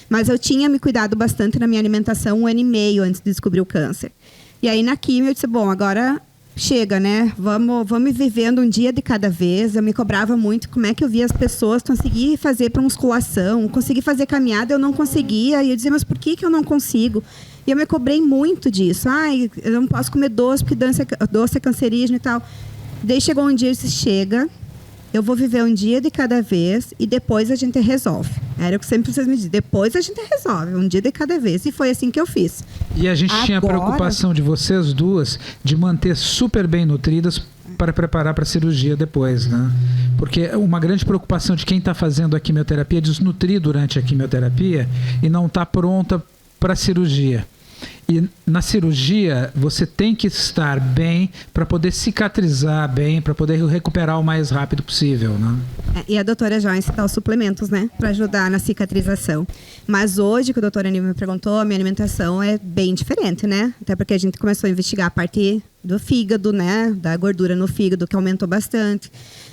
Mas eu tinha me cuidado bastante na minha alimentação 1 ano e meio antes de descobrir o câncer. E aí, na quimio, eu disse, bom, agora chega, né? Vamos vivendo um dia de cada vez. Eu me cobrava muito como é que eu via as pessoas conseguir fazer para musculação, conseguir fazer caminhada, eu não conseguia. E eu dizia, mas por que eu não consigo? E eu me cobrei muito disso. Ai, eu não posso comer doce, porque doce é cancerígeno e tal. Daí chegou um dia e disse, chega, eu vou viver um dia de cada vez e depois a gente resolve. Era o que sempre vocês me diziam. Depois a gente resolve, um dia de cada vez. E foi assim que eu fiz. E a gente tinha a preocupação de vocês duas de manter super bem nutridas para preparar para a cirurgia depois, né? Porque uma grande preocupação de quem está fazendo a quimioterapia é desnutrir durante a quimioterapia e não está pronta para a cirurgia. E na cirurgia você tem que estar bem para poder cicatrizar bem, para poder recuperar o mais rápido possível, né? E a doutora Joyce dá os suplementos, né? Para ajudar na cicatrização. Mas hoje, que a doutora Aníbal me perguntou, a minha alimentação é bem diferente, né? Até porque a gente começou a investigar a parte do fígado, né? Da gordura no fígado, que aumentou bastante.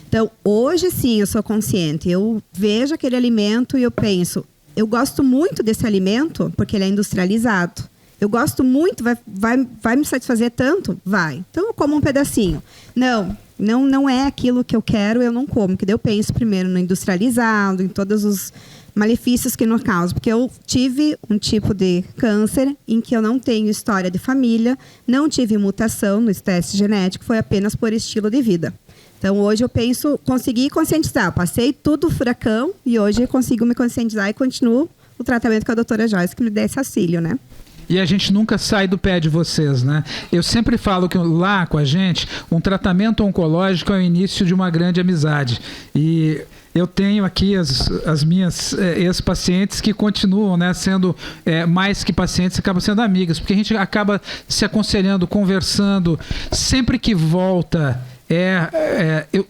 Então, hoje sim, eu sou consciente. Eu vejo aquele alimento e eu penso, eu gosto muito desse alimento porque ele é industrializado. Eu gosto muito, vai me satisfazer tanto? Vai. Então eu como um pedacinho. Não é aquilo que eu quero, eu não como. Que daí eu penso primeiro no industrializado, em todos os malefícios que não causam. Porque eu tive um tipo de câncer em que eu não tenho história de família, não tive mutação no teste genético, foi apenas por estilo de vida. Então hoje eu penso, consegui conscientizar. Eu passei tudo furacão e hoje eu consigo me conscientizar e continuo o tratamento com a doutora Joyce, que me dá esse auxílio, né? E a gente nunca sai do pé de vocês, né? Eu sempre falo que lá com a gente, um tratamento oncológico é o início de uma grande amizade. E eu tenho aqui as minhas ex-pacientes que continuam, né, sendo mais que pacientes, acabam sendo amigas, porque a gente acaba se aconselhando, conversando, sempre que volta.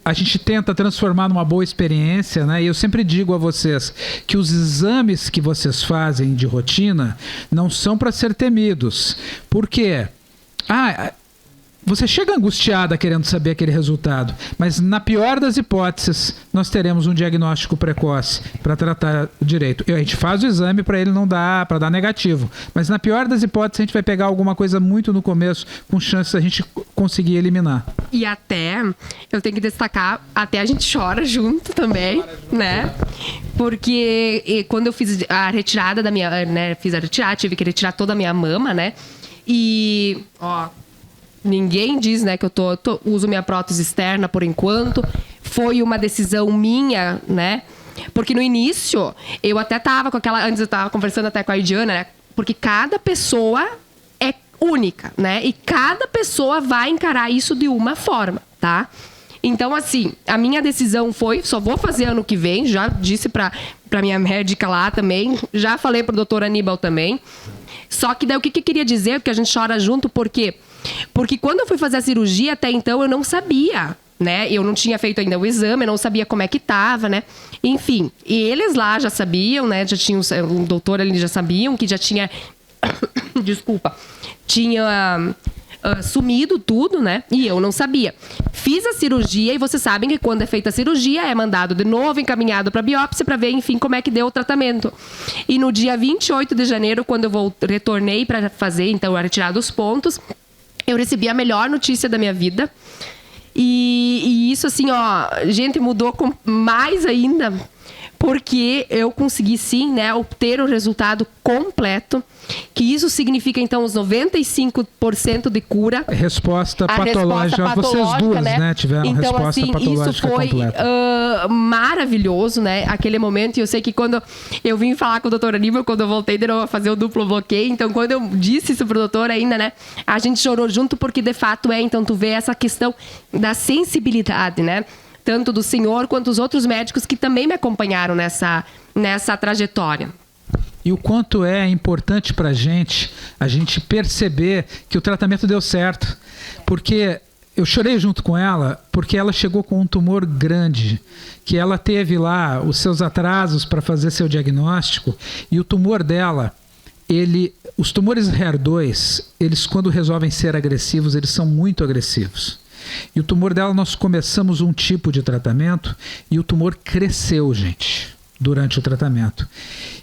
A gente tenta transformar numa boa experiência, né? E eu sempre digo a vocês que os exames que vocês fazem de rotina não são para ser temidos. Por quê? Você chega angustiada querendo saber aquele resultado, mas na pior das hipóteses, nós teremos um diagnóstico precoce para tratar direito. A gente faz o exame para ele não dar, para dar negativo, mas na pior das hipóteses a gente vai pegar alguma coisa muito no começo, com chance de a gente conseguir eliminar. E até, eu tenho que destacar, até a gente chora junto também, né? Porque quando eu fiz a retirada da minha, né, fiz a retirada, tive que retirar toda a minha mama, né? E, ninguém diz, né, que eu uso minha prótese externa por enquanto. Foi uma decisão minha, né? Porque no início, eu até tava com aquela... Antes eu tava conversando até com a Idiana, né? Porque cada pessoa é única, né? E cada pessoa vai encarar isso de uma forma, tá? Então, assim, a minha decisão foi... Só vou fazer ano que vem. Já disse pra minha médica lá também. Já falei pro doutor Aníbal também. Só que daí o que eu queria dizer, porque a gente chora junto, por quê? Porque quando eu fui fazer a cirurgia, até então eu não sabia, né? Eu não tinha feito ainda o exame, eu não sabia como é que tava, né? Enfim, e eles lá já sabiam, né? Já tinham, o doutor ali já sabiam que já tinha... Desculpa. Tinha... sumido tudo, né? E eu não sabia. Fiz a cirurgia e vocês sabem que quando é feita a cirurgia é mandado de novo, encaminhado para biópsia para ver, enfim, como é que deu o tratamento. E no dia 28 de janeiro, quando eu retornei para fazer, então, a retirada dos pontos, eu recebi a melhor notícia da minha vida. E isso, assim, gente, mudou mais ainda, porque eu consegui, sim, né, obter o resultado completo, que isso significa, então, os 95% de cura. Resposta patológica. Vocês duas, né, tiveram então, resposta assim, patológica isso foi maravilhoso, né, aquele momento. E eu sei que quando eu vim falar com o doutor Aníbal, quando eu voltei de novo a fazer o duplo bloqueio, então, quando eu disse isso pro doutor ainda, né, a gente chorou junto, porque, de fato, então, tu vê essa questão da sensibilidade, né, tanto do senhor quanto os outros médicos que também me acompanharam nessa trajetória. E o quanto é importante para a gente perceber que o tratamento deu certo. Porque eu chorei junto com ela, porque ela chegou com um tumor grande, que ela teve lá os seus atrasos para fazer seu diagnóstico, e o tumor dela, os tumores HER2, eles quando resolvem ser agressivos, eles são muito agressivos. E o tumor dela, nós começamos um tipo de tratamento e o tumor cresceu, gente, durante o tratamento.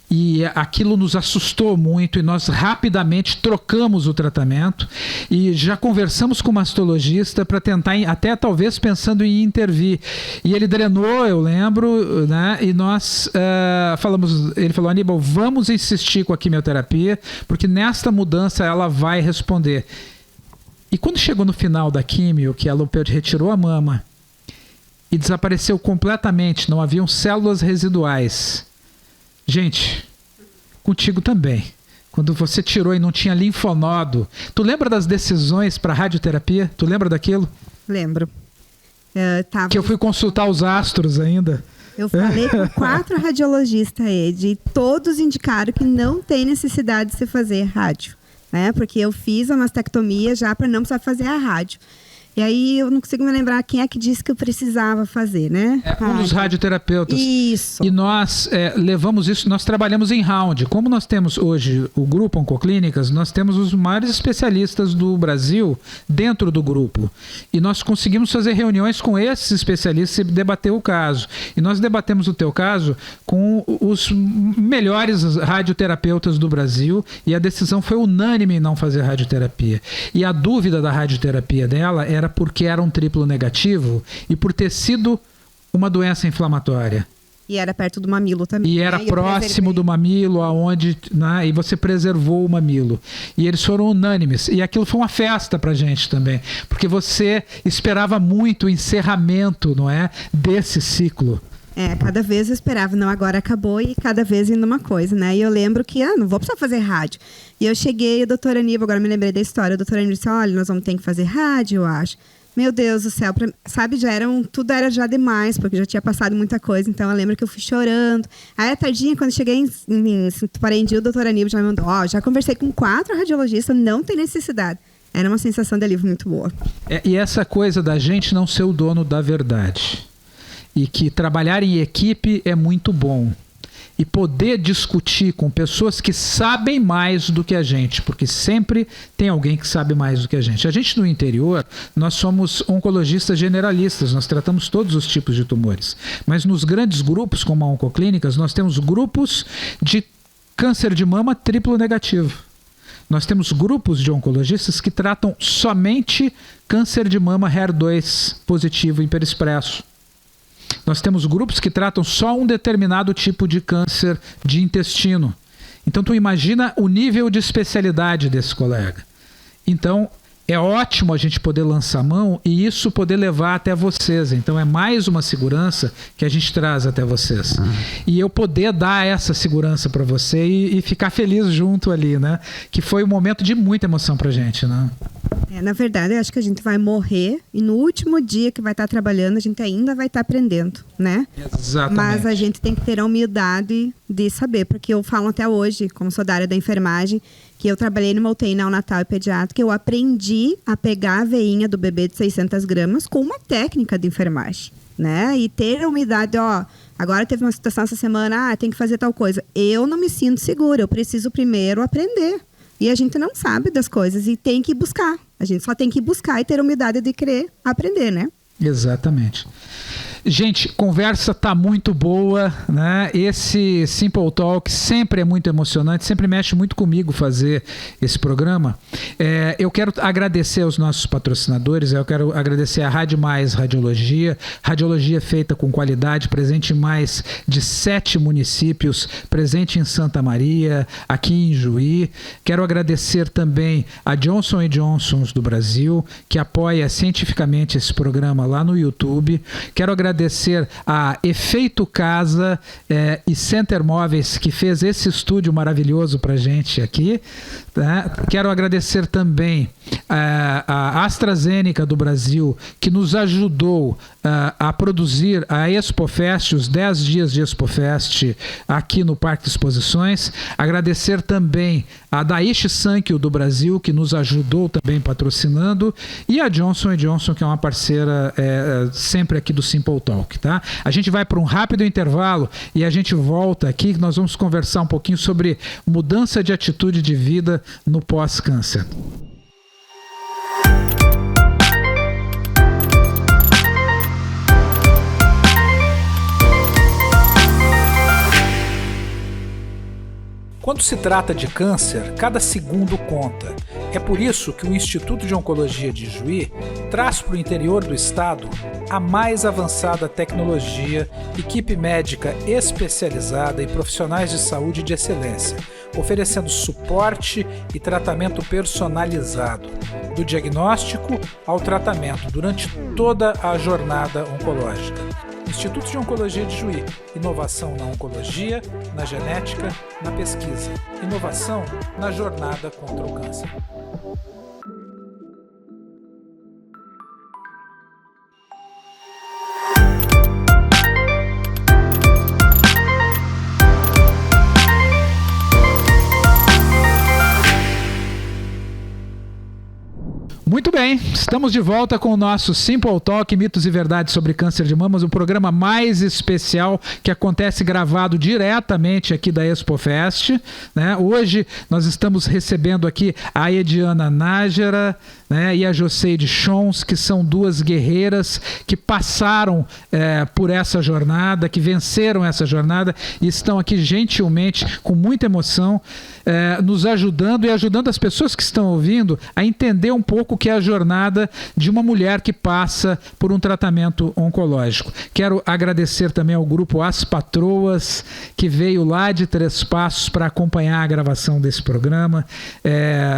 E aquilo nos assustou muito e nós rapidamente trocamos o tratamento e já conversamos com o mastologista para tentar, até talvez pensando em intervir. E ele drenou, eu lembro, né? E nós ele falou, Aníbal, vamos insistir com a quimioterapia, porque nesta mudança ela vai responder. E quando chegou no final da quimio, que a Lupeude retirou a mama e desapareceu completamente, não haviam células residuais. Gente, contigo também. Quando você tirou e não tinha linfonodo, tu lembra das decisões para radioterapia? Tu lembra daquilo? Lembro. Que eu fui consultar os astros ainda. Eu falei com 4 radiologistas, Ed, e todos indicaram que não tem necessidade de se fazer rádio, né? Porque eu fiz a mastectomia já para não precisar fazer a rádio. E aí eu não consigo me lembrar quem é que disse que eu precisava fazer, né? Um dos radioterapeutas. Isso. E nós levamos isso, nós trabalhamos em round. Como nós temos hoje o grupo Oncoclínicas, nós temos os maiores especialistas do Brasil dentro do grupo. E nós conseguimos fazer reuniões com esses especialistas e debater o caso. E nós debatemos o teu caso com os melhores radioterapeutas do Brasil e a decisão foi unânime em não fazer radioterapia. E a dúvida da radioterapia dela era porque era um triplo negativo e por ter sido uma doença inflamatória. E era perto do mamilo também. E era próximo do mamilo, aonde, né, e você preservou o mamilo. E eles foram unânimes. E aquilo foi uma festa pra gente também. Porque você esperava muito o encerramento, não é, desse ciclo. Cada vez eu esperava, não, agora acabou e cada vez indo uma coisa, né? E eu lembro que, não vou precisar fazer rádio. E eu cheguei, o doutor Aníbal, agora me lembrei da história, o doutor Aníbal disse, olha, nós vamos ter que fazer rádio, eu acho. Meu Deus do céu, sabe, tudo era já demais, porque já tinha passado muita coisa, então eu lembro que eu fui chorando. Aí à tardinha, quando cheguei em Parendi, o doutor Aníbal já me mandou, já conversei com 4 radiologistas, não tem necessidade. Era uma sensação de alívio muito boa. E essa coisa da gente não ser o dono da verdade. E que trabalhar em equipe é muito bom. E poder discutir com pessoas que sabem mais do que a gente, porque sempre tem alguém que sabe mais do que a gente. A gente no interior, nós somos oncologistas generalistas, nós tratamos todos os tipos de tumores. Mas nos grandes grupos, como a Oncoclínicas, nós temos grupos de câncer de mama triplo negativo. Nós temos grupos de oncologistas que tratam somente câncer de mama HER2 positivo hiperexpresso. Nós temos grupos que tratam só um determinado tipo de câncer de intestino. Então, tu imagina o nível de especialidade desse colega. Então, é ótimo a gente poder lançar mão e isso poder levar até vocês. Então, é mais uma segurança que a gente traz até vocês. E eu poder dar essa segurança para você e ficar feliz junto ali, né? Que foi um momento de muita emoção pra gente, né? Na verdade, eu acho que a gente vai morrer e no último dia que vai estar trabalhando, a gente ainda vai estar aprendendo, né? Exatamente. Mas a gente tem que ter a humildade de saber, porque eu falo até hoje, como sou da área da enfermagem, que eu trabalhei numa UTI neonatal e pediátrica, eu aprendi a pegar a veinha do bebê de 600 gramas com uma técnica de enfermagem, né? E ter a humildade, agora teve uma situação essa semana, tem que fazer tal coisa. Eu não me sinto segura, eu preciso primeiro aprender. E a gente não sabe das coisas e tem que buscar. A gente só tem que buscar e ter a humildade de querer aprender, né? Exatamente. Gente, conversa tá muito boa, né? Esse Simple Talk sempre é muito emocionante, sempre mexe muito comigo fazer esse programa. Eu quero agradecer aos nossos patrocinadores, eu quero agradecer a Rádio Mais Radiologia, radiologia feita com qualidade, presente em mais de 7 municípios, presente em Santa Maria, aqui em Juí. Quero agradecer também a Johnson & Johnson do Brasil, que apoia cientificamente esse programa lá no YouTube. Quero agradecer a Efeito Casa e Center Móveis, que fez esse estúdio maravilhoso pra gente aqui. Tá? Quero agradecer também a AstraZeneca do Brasil, que nos ajudou a produzir a ExpoFest, os 10 dias de ExpoFest aqui no Parque de Exposições. Agradecer também a Daiichi Sankyo do Brasil, que nos ajudou também patrocinando, e a Johnson & Johnson, que é uma parceira sempre aqui do Simple Talk. Tá? A gente vai para um rápido intervalo e a gente volta aqui, nós vamos conversar um pouquinho sobre mudança de atitude de vida no pós-câncer. Quando se trata de câncer, cada segundo conta. É por isso que o Instituto de Oncologia de Juí traz para o interior do estado a mais avançada tecnologia, equipe médica especializada e profissionais de saúde de excelência, oferecendo suporte e tratamento personalizado, do diagnóstico ao tratamento durante toda a jornada oncológica. Instituto de Oncologia de Juí. Inovação na oncologia, na genética, na pesquisa. Inovação na jornada contra o câncer. Muito bem, estamos de volta com o nosso Simple Talk, mitos e verdades sobre câncer de mamas, o programa mais especial que acontece gravado diretamente aqui da ExpoFest, né? Hoje nós estamos recebendo aqui a Ediana Nájera, né, e a Joseide Chons, que são duas guerreiras que passaram por essa jornada, que venceram essa jornada e estão aqui gentilmente, com muita emoção, nos ajudando e ajudando as pessoas que estão ouvindo a entender um pouco o que é a jornada de uma mulher que passa por um tratamento oncológico. Quero agradecer também ao grupo As Patroas, que veio lá de Três Passos para acompanhar a gravação desse programa.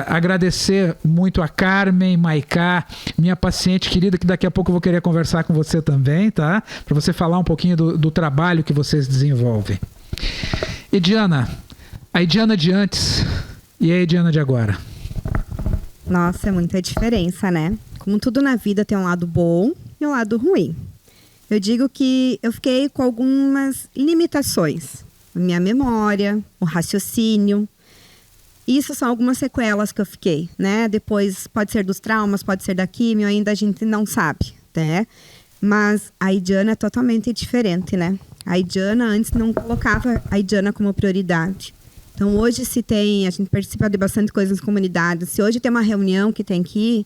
Agradecer muito a Carmen Maiká, minha paciente querida, que daqui a pouco eu vou querer conversar com você também, tá? Para você falar um pouquinho do trabalho que vocês desenvolvem. Ediana, a Ediana de antes e a Ediana de agora. Nossa, é muita diferença, né? Como tudo na vida tem um lado bom e um lado ruim. Eu digo que eu fiquei com algumas limitações. A minha memória, o raciocínio. Isso são algumas sequelas que eu fiquei, né? Depois pode ser dos traumas, pode ser da quimio, ainda a gente não sabe, né? Mas a Ediana é totalmente diferente, né? A Ediana antes não colocava a Ediana como prioridade. Então hoje a gente participa de bastante coisas nas comunidades. Se hoje tem uma reunião que tem que ir,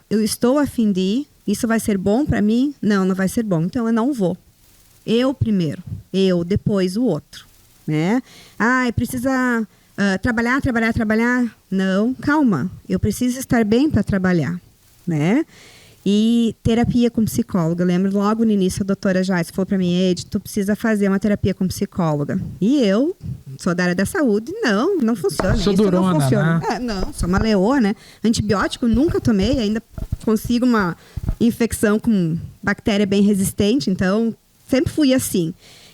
eu estou a fim de ir, isso vai ser bom para mim? Não, não vai ser bom, então eu não vou. Eu primeiro, depois o outro, né? Precisa... trabalhar. Não, calma. Eu preciso estar bem para trabalhar, né? E terapia com psicóloga. Eu lembro logo no início a doutora Joyce falou para mim, Ed, tu precisa fazer uma terapia com psicóloga. E eu sou da área da saúde, não funciona. Sou durona, não funciona. né? Não, sou uma leoa, né? Antibiótico nunca tomei, ainda consigo uma infecção com bactéria bem resistente, então sempre fui assim.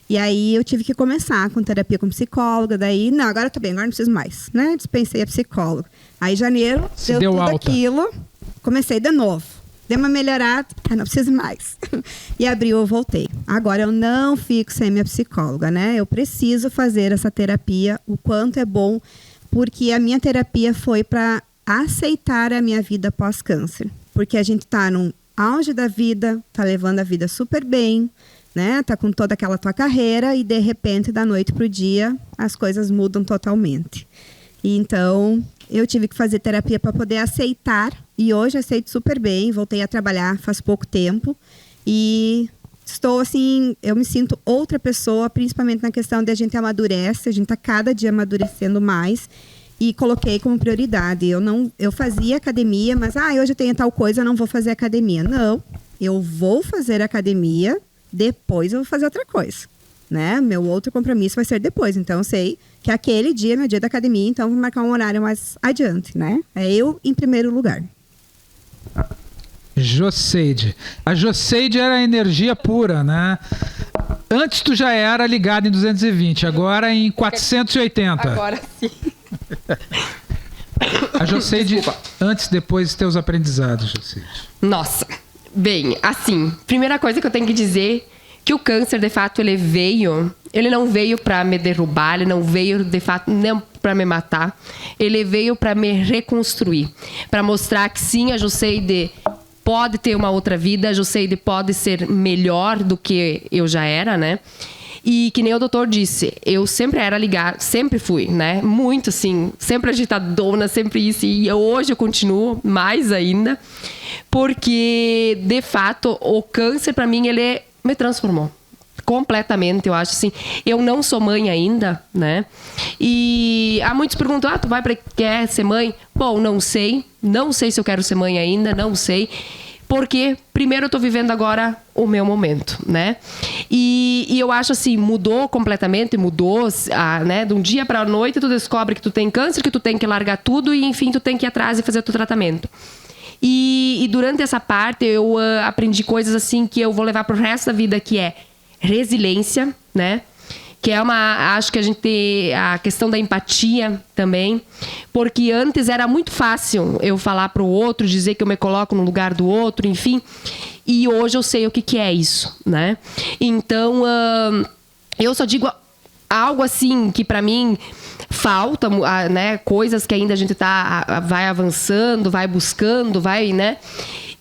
E aí eu tive que começar com terapia com psicóloga, daí, não, agora eu tô bem, agora não preciso mais, né? Dispensei a psicóloga. Aí em janeiro, deu tudo alta. Aquilo, comecei de novo. Dei uma melhorada, não preciso mais. E abril eu voltei. Agora eu não fico sem minha psicóloga, né? Eu preciso fazer essa terapia, o quanto é bom, porque a minha terapia foi para aceitar a minha vida pós-câncer. Porque a gente tá num auge da vida, tá levando a vida super bem, né? Tá com toda aquela tua carreira e de repente, da noite pro dia, as coisas mudam totalmente. E então, eu tive que fazer terapia para poder aceitar e hoje aceito super bem, voltei a trabalhar faz pouco tempo e estou assim, eu me sinto outra pessoa, principalmente na questão de a gente amadurece, a gente tá cada dia amadurecendo mais e coloquei como prioridade. Eu fazia academia, mas hoje eu tenho tal coisa, eu não vou fazer academia. Não, eu vou fazer academia, depois eu vou fazer outra coisa, né? Meu outro compromisso vai ser depois. Então, eu sei que aquele dia é meu dia da academia, então vou marcar um horário mais adiante, né? É eu em primeiro lugar. Joseide. A Joseide era energia pura, né? Antes tu já era ligado em 220, agora em 480. Agora sim. A Joseide, antes e depois teus aprendizados, Joseide. Nossa. Bem, assim, primeira coisa que eu tenho que dizer que o câncer, de fato, ele não veio para me derrubar, ele não veio, de fato, não para me matar. Ele veio para me reconstruir, para mostrar que sim, a Joseide pode ter uma outra vida, a Joseide pode ser melhor do que eu já era, né? E que nem o doutor disse, eu sempre era ligada, sempre fui, né? Muito assim, sempre agitadona, sempre isso. E hoje eu continuo mais ainda, porque, de fato, o câncer, para mim, ele me transformou completamente, eu acho assim. Eu não sou mãe ainda, né? E há muitos perguntam, tu vai para quer ser mãe? Bom, não sei se eu quero ser mãe ainda, não sei. Porque, primeiro, eu tô vivendo agora o meu momento, né? E eu acho assim, mudou completamente, né? De um dia para a noite, tu descobre que tu tem câncer, que tu tem que largar tudo e, enfim, tu tem que ir atrás e fazer o teu tratamento. E durante essa parte, eu aprendi coisas assim que eu vou levar pro resto da vida, que é resiliência, né? Que é acho que a gente tem a questão da empatia também, porque antes era muito fácil eu falar para o outro, dizer que eu me coloco no lugar do outro, enfim, e hoje eu sei o que é isso, né? Então, eu só digo algo assim que para mim falta, né, coisas que ainda a gente vai avançando, vai buscando, vai, né?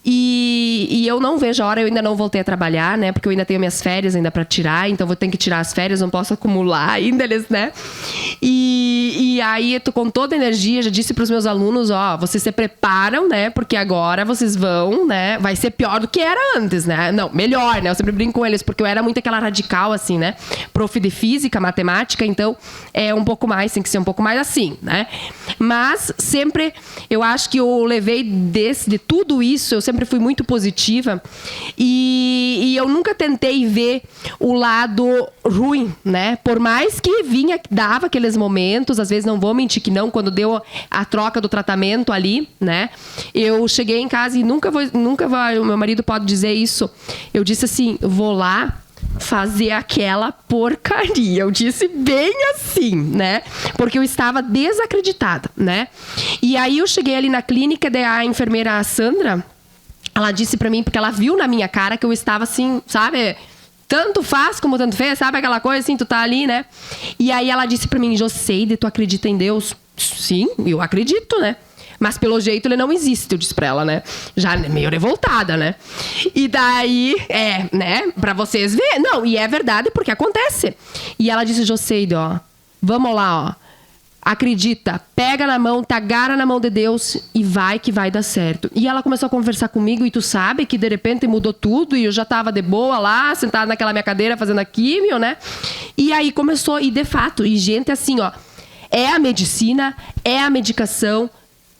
E eu não vejo a hora, eu ainda não voltei a trabalhar, né? Porque eu ainda tenho minhas férias ainda para tirar, então vou ter que tirar as férias, não posso acumular ainda, né? E aí eu tô com toda a energia, já disse para os meus alunos, ó, vocês se preparam, né? Porque agora vocês vão, né? Vai ser pior do que era antes, né? Não, melhor, né? Eu sempre brinco com eles, porque eu era muito aquela radical, assim, né? Prof de física, matemática, então é um pouco mais, tem que ser um pouco mais assim, né? Mas sempre, eu acho que eu levei de tudo isso, eu sempre fui muito positiva e eu nunca tentei ver o lado ruim, né? Por mais que dava aqueles momentos, às vezes não vou mentir que não, quando deu a troca do tratamento ali, né? Eu cheguei em casa e nunca o meu marido pode dizer isso. Eu disse assim, vou lá fazer aquela porcaria. Eu disse bem assim, né? Porque eu estava desacreditada, né? E aí eu cheguei ali na clínica, daí a enfermeira Sandra, ela disse pra mim, porque ela viu na minha cara que eu estava assim, sabe? Tanto faz como tanto fez, sabe? Aquela coisa assim, tu tá ali, né? E aí ela disse pra mim, Joseide, tu acredita em Deus? Sim, eu acredito, né? Mas pelo jeito ele não existe, eu disse pra ela, né? Já meio revoltada, né? E daí, né? Pra vocês verem. Não, e é verdade porque acontece. E ela disse, Joseide, ó, vamos lá, ó. Acredita, pega na mão, te agarra na mão de Deus e vai que vai dar certo. E ela começou a conversar comigo e tu sabe que de repente mudou tudo e eu já tava de boa lá, sentada naquela minha cadeira fazendo a químio, né? E aí começou, e de fato, e gente assim, ó, é a medicina, é a medicação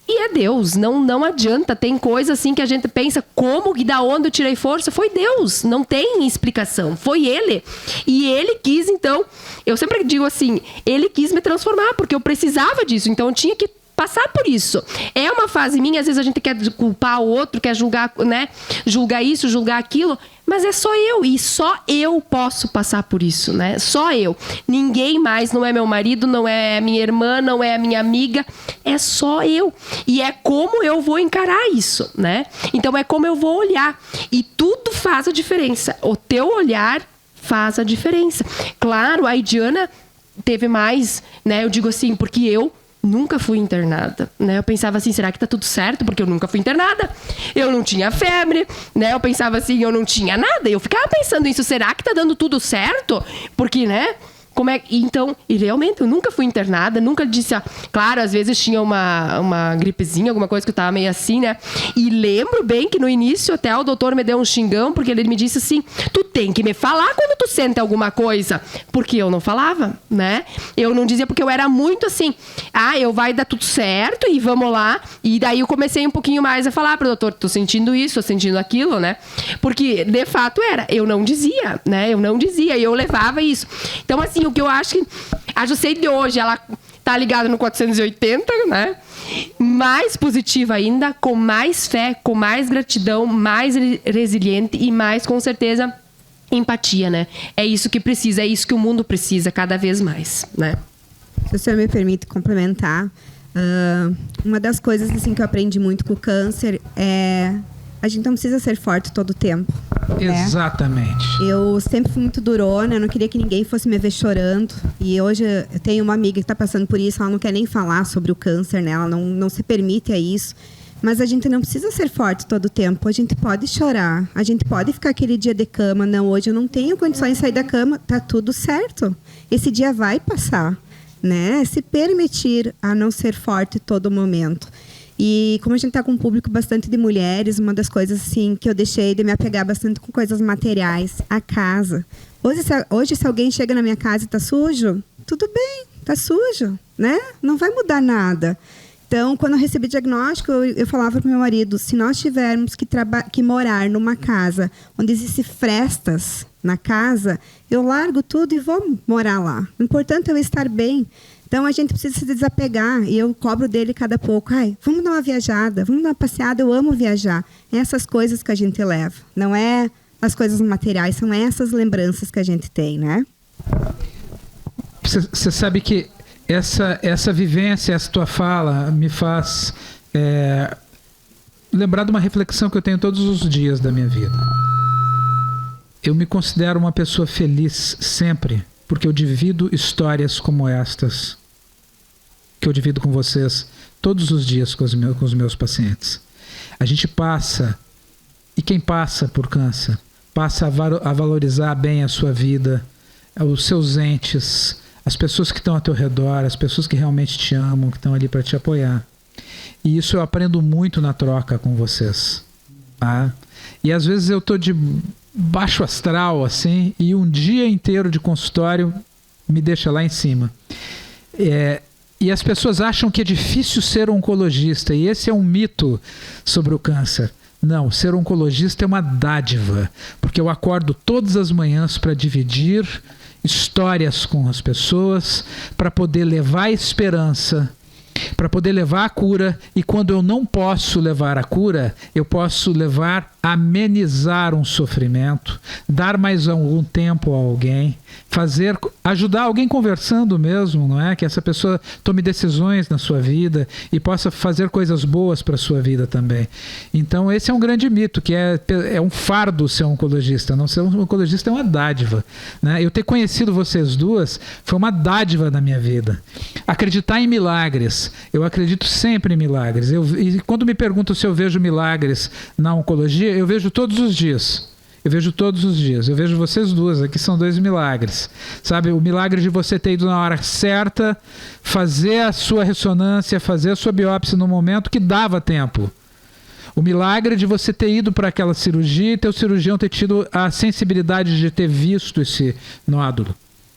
e é Deus, não adianta. Tem coisa assim que a gente pensa, como e da onde eu tirei força? Foi Deus, não tem explicação, foi Ele. E Ele quis, então, eu sempre digo assim, Ele quis me transformar, porque eu precisava disso, então eu tinha que passar por isso. É uma fase minha, às vezes a gente quer culpar o outro, quer julgar, né? Julgar isso, julgar aquilo, mas é só eu, e só eu posso passar por isso, né? Só eu. Ninguém mais, não é meu marido, não é minha irmã, não é a minha amiga, é só eu. E é como eu vou encarar isso, né? Então é como eu vou olhar. E tudo faz a diferença. O teu olhar faz a diferença. Claro, a Diana teve mais, né? Eu digo assim, porque eu nunca fui internada, né? Eu pensava assim, será que tá tudo certo? Porque eu nunca fui internada. Eu não tinha febre, né? Eu pensava assim, eu não tinha nada. Eu ficava pensando nisso, será que tá dando tudo certo? Porque, né? Como é? Então, e realmente, eu nunca fui internada, nunca disse... Claro, às vezes tinha uma gripezinha, alguma coisa que eu tava meio assim, né? E lembro bem que no início até o doutor me deu um xingão, porque ele me disse assim, tu tem que me falar quando tu sente alguma coisa. Porque eu não falava, né? Eu não dizia, porque eu era muito assim, eu vai dar tudo certo e vamos lá. E daí eu comecei um pouquinho mais a falar pro doutor, tô sentindo isso, tô sentindo aquilo, né? Porque, de fato, eu não dizia, né? Eu não dizia, e eu levava isso. Então, assim, o que eu acho que a Joseide hoje, ela tá ligada no 480, né? Mais positiva ainda, com mais fé, com mais gratidão, mais resiliente e mais, com certeza, empatia, né? É isso que precisa, é isso que o mundo precisa cada vez mais, né? Se o senhor me permite complementar, uma das coisas assim que eu aprendi muito com o câncer é a gente não precisa ser forte todo o tempo. Exatamente. Né? Eu sempre fui muito durona, eu não queria que ninguém fosse me ver chorando. E hoje eu tenho uma amiga que está passando por isso, ela não quer nem falar sobre o câncer, né? Ela não se permite a isso. Mas a gente não precisa ser forte todo o tempo. A gente pode chorar, a gente pode ficar aquele dia de cama. Não, hoje eu não tenho condições de sair da cama. Tá tudo certo. Esse dia vai passar, né? Se permitir a não ser forte todo momento. E como a gente está com um público bastante de mulheres, uma das coisas assim que eu deixei de me apegar bastante com coisas materiais, a casa. Hoje se alguém chega na minha casa e está sujo, tudo bem, está sujo, né? Não vai mudar nada. Então, quando eu recebi diagnóstico, eu falava para o meu marido, se nós tivermos que morar numa casa onde existem frestas na casa, eu largo tudo e vou morar lá. O importante é eu estar bem. Então, a gente precisa se desapegar. E eu cobro dele cada pouco. Vamos dar uma viajada, vamos dar uma passeada. Eu amo viajar. É essas coisas que a gente leva. Não é as coisas materiais, são essas lembranças que a gente tem, né? Você sabe que essa vivência, essa tua fala me faz lembrar de uma reflexão que eu tenho todos os dias da minha vida. Eu me considero uma pessoa feliz sempre, porque eu divido histórias como estas que eu divido com vocês todos os dias com os meus pacientes. A gente passa, e quem passa por câncer, passa a valorizar bem a sua vida, os seus entes, as pessoas que estão ao teu redor, as pessoas que realmente te amam, que estão ali para te apoiar. E isso eu aprendo muito na troca com vocês. Tá? E às vezes eu tô de baixo astral, assim, e um dia inteiro de consultório me deixa lá em cima. E as pessoas acham que é difícil ser oncologista, e esse é um mito sobre o câncer. Não, ser oncologista é uma dádiva, porque eu acordo todas as manhãs para dividir histórias com as pessoas, para poder levar a esperança, para poder levar a cura, e quando eu não posso levar a cura, eu posso amenizar um sofrimento, dar mais algum tempo a alguém, ajudar alguém conversando mesmo, não é? Que essa pessoa tome decisões na sua vida e possa fazer coisas boas para a sua vida também. Então esse é um grande mito, que é um fardo ser oncologista. Não ser um oncologista é uma dádiva, né? Eu ter conhecido vocês duas foi uma dádiva na minha vida. Acreditar em milagres, eu acredito sempre em milagres. E quando me perguntam se eu vejo milagres na oncologia, eu vejo todos os dias. Eu vejo todos os dias. Eu vejo vocês duas. Aqui são 2 milagres. Sabe? O milagre de você ter ido na hora certa, fazer a sua ressonância, fazer a sua biópsia no momento que dava tempo. O milagre de você ter ido para aquela cirurgia e teu cirurgião ter tido a sensibilidade de ter visto esse nódulo.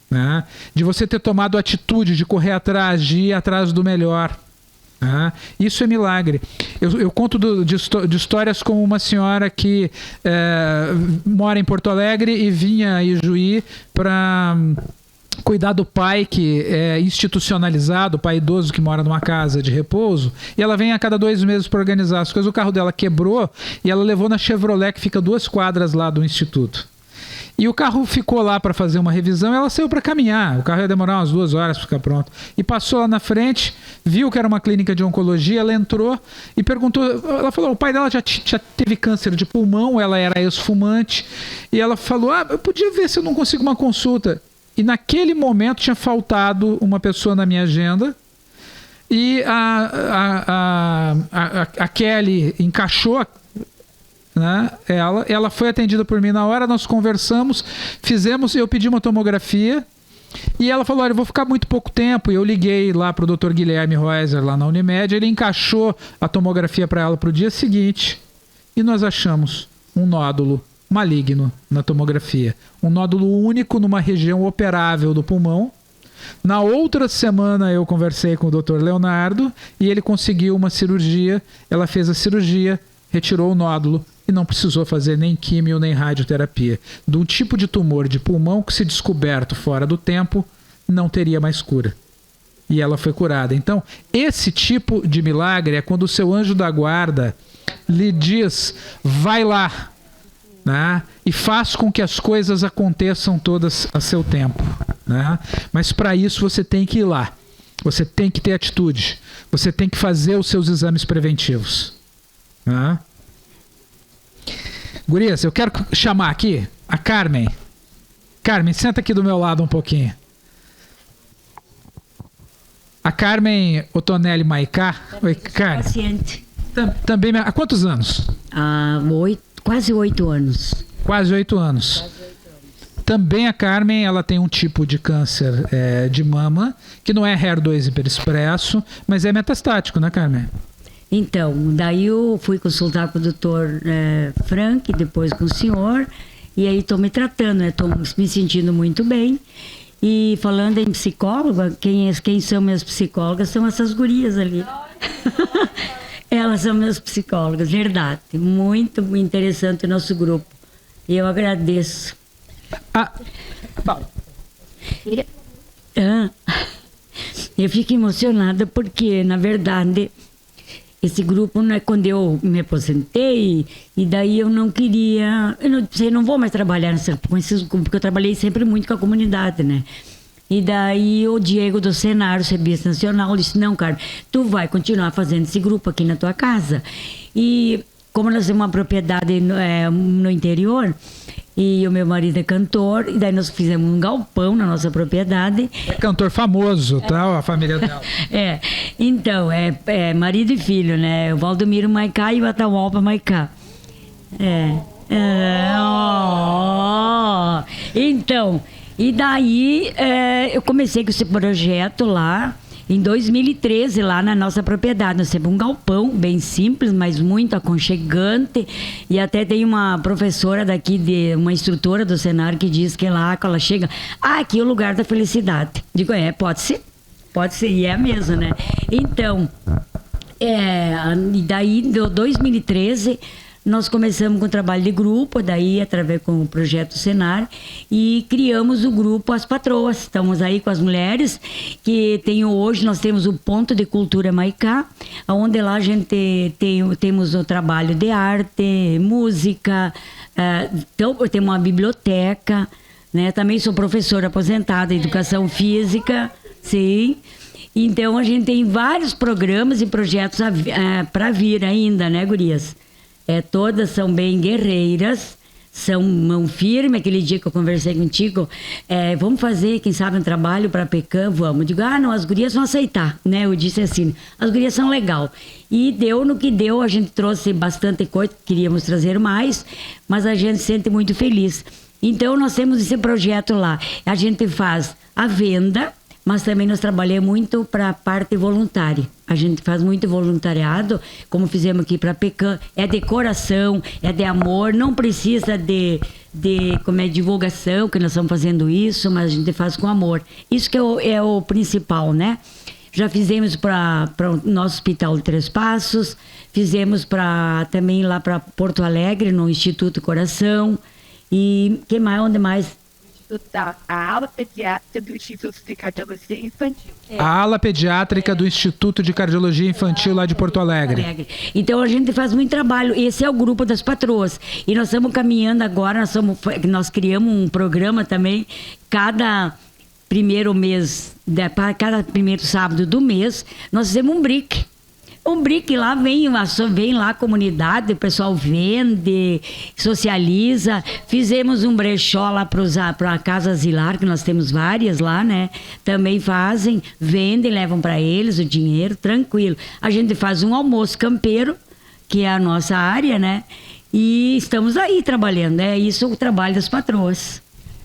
Né? De você ter tomado a atitude de correr atrás, de ir atrás do melhor. Isso é milagre. Eu conto de histórias como uma senhora que mora em Porto Alegre e vinha a Ijuí para cuidar do pai que é institucionalizado, o pai idoso que mora numa casa de repouso, e ela vem a cada 2 meses para organizar as coisas. O carro dela quebrou e ela levou na Chevrolet, que fica 2 quadras lá do instituto. E o carro ficou lá para fazer uma revisão e ela saiu para caminhar. O carro ia demorar umas 2 horas para ficar pronto. E passou lá na frente, viu que era uma clínica de oncologia, ela entrou e perguntou, ela falou, o pai dela já teve câncer de pulmão, ela era ex-fumante, e ela falou, eu podia ver se eu não consigo uma consulta. E naquele momento tinha faltado uma pessoa na minha agenda, e a Kelly encaixou, né? Ela foi atendida por mim na hora, nós conversamos, eu pedi uma tomografia e ela falou, olha, eu vou ficar muito pouco tempo, e eu liguei lá para o Dr. Guilherme Reuser lá na Unimed, ele encaixou a tomografia para ela para o dia seguinte e nós achamos um nódulo maligno na tomografia, um nódulo único numa região operável do pulmão. Na outra semana eu conversei com o Dr. Leonardo e ele conseguiu uma cirurgia, ela fez a cirurgia, retirou o nódulo e não precisou fazer nem químio nem radioterapia. De um tipo de tumor de pulmão que, se descoberto fora do tempo, não teria mais cura. E ela foi curada. Então, esse tipo de milagre é quando o seu anjo da guarda lhe diz, vai lá, né? E faz com que as coisas aconteçam todas a seu tempo. Né? Mas para isso você tem que ir lá. Você tem que ter atitude. Você tem que fazer os seus exames preventivos. Né? Gurias, eu quero chamar aqui a Carmen. Carmen, senta aqui do meu lado um pouquinho. A Carmen Otonelli Maicá. Oi, Carmen. Paciente. Também. Há quantos anos? Quase 8 anos. Quase 8 anos. Também a Carmen, ela tem um tipo de câncer de mama, que não é HER2 hiperexpresso, mas é metastático, né, Carmen? Então, daí eu fui consultar com o Dr. Frank, depois com o senhor, e aí estou me tratando, estou me sentindo muito bem. E falando em psicóloga, quem são minhas psicólogas são essas gurias ali. Elas são minhas psicólogas, verdade. Muito interessante o nosso grupo. E eu agradeço. Eu fico emocionada porque, na verdade, esse grupo, né, quando eu me aposentei, e daí eu não queria, eu não vou mais trabalhar com esses grupos, porque eu trabalhei sempre muito com a comunidade, né? E daí o Diego do Senar, o Serviço Nacional, disse, não, cara, tu vai continuar fazendo esse grupo aqui na tua casa. E como nós temos uma propriedade no interior, E o meu marido é cantor, e daí nós fizemos um galpão na nossa propriedade. É cantor famoso, tá? A família dela. Então, é marido e filho, né? O Valdomiro Maicá e o Atahualpa Maicá. Então, e daí eu comecei com esse projeto lá em 2013, lá na nossa propriedade. Nós temos um galpão bem simples, mas muito aconchegante. E até tem uma professora daqui, uma instrutora do Senar, que diz que lá, quando ela chega, aqui é o lugar da felicidade. Digo, pode ser, e é mesmo, né? Então, e daí, em 2013... nós começamos com o trabalho de grupo, daí através com o projeto Senar, e criamos o grupo As Patroas. Estamos aí com as mulheres, que hoje nós temos o Ponto de Cultura Maicá, onde lá a gente temos o trabalho de arte, música, então temos uma biblioteca, né? Também sou professora aposentada em Educação Física, sim. Então a gente tem vários programas e projetos para vir ainda, né, gurias? Todas são bem guerreiras, são mão firme. Aquele dia que eu conversei contigo, vamos fazer, quem sabe, um trabalho para Pecan, vamos. Eu digo, não, as gurias vão aceitar, né? Eu disse assim, as gurias são legal. E deu no que deu, a gente trouxe bastante coisa, queríamos trazer mais, mas a gente se sente muito feliz. Então, nós temos esse projeto lá. A gente faz a venda, mas também nós trabalhamos muito para a parte voluntária. A gente faz muito voluntariado, como fizemos aqui para Pecan. É de coração, é de amor, não precisa de divulgação, que nós estamos fazendo isso, mas a gente faz com amor. Isso que é o principal, né? Já fizemos para o nosso Hospital de Três Passos, fizemos também lá para Porto Alegre, no Instituto Coração. E que mais, onde mais? A ala pediátrica do Instituto de Cardiologia Infantil. A ala pediátrica do Instituto de Cardiologia Infantil lá de Porto Alegre. Então a gente faz muito trabalho. Esse é o grupo das patroas. E nós estamos caminhando agora, nós criamos um programa também, cada primeiro mês, cada primeiro sábado do mês, nós fizemos um brick. Um brick lá, vem lá a comunidade, o pessoal vende, socializa. Fizemos um brechó lá para a Casa Asilar, que nós temos várias lá, né? Também fazem, vendem, levam para eles o dinheiro, tranquilo. A gente faz um almoço campeiro, que é a nossa área, né? E estamos aí trabalhando. É isso o trabalho das patroas.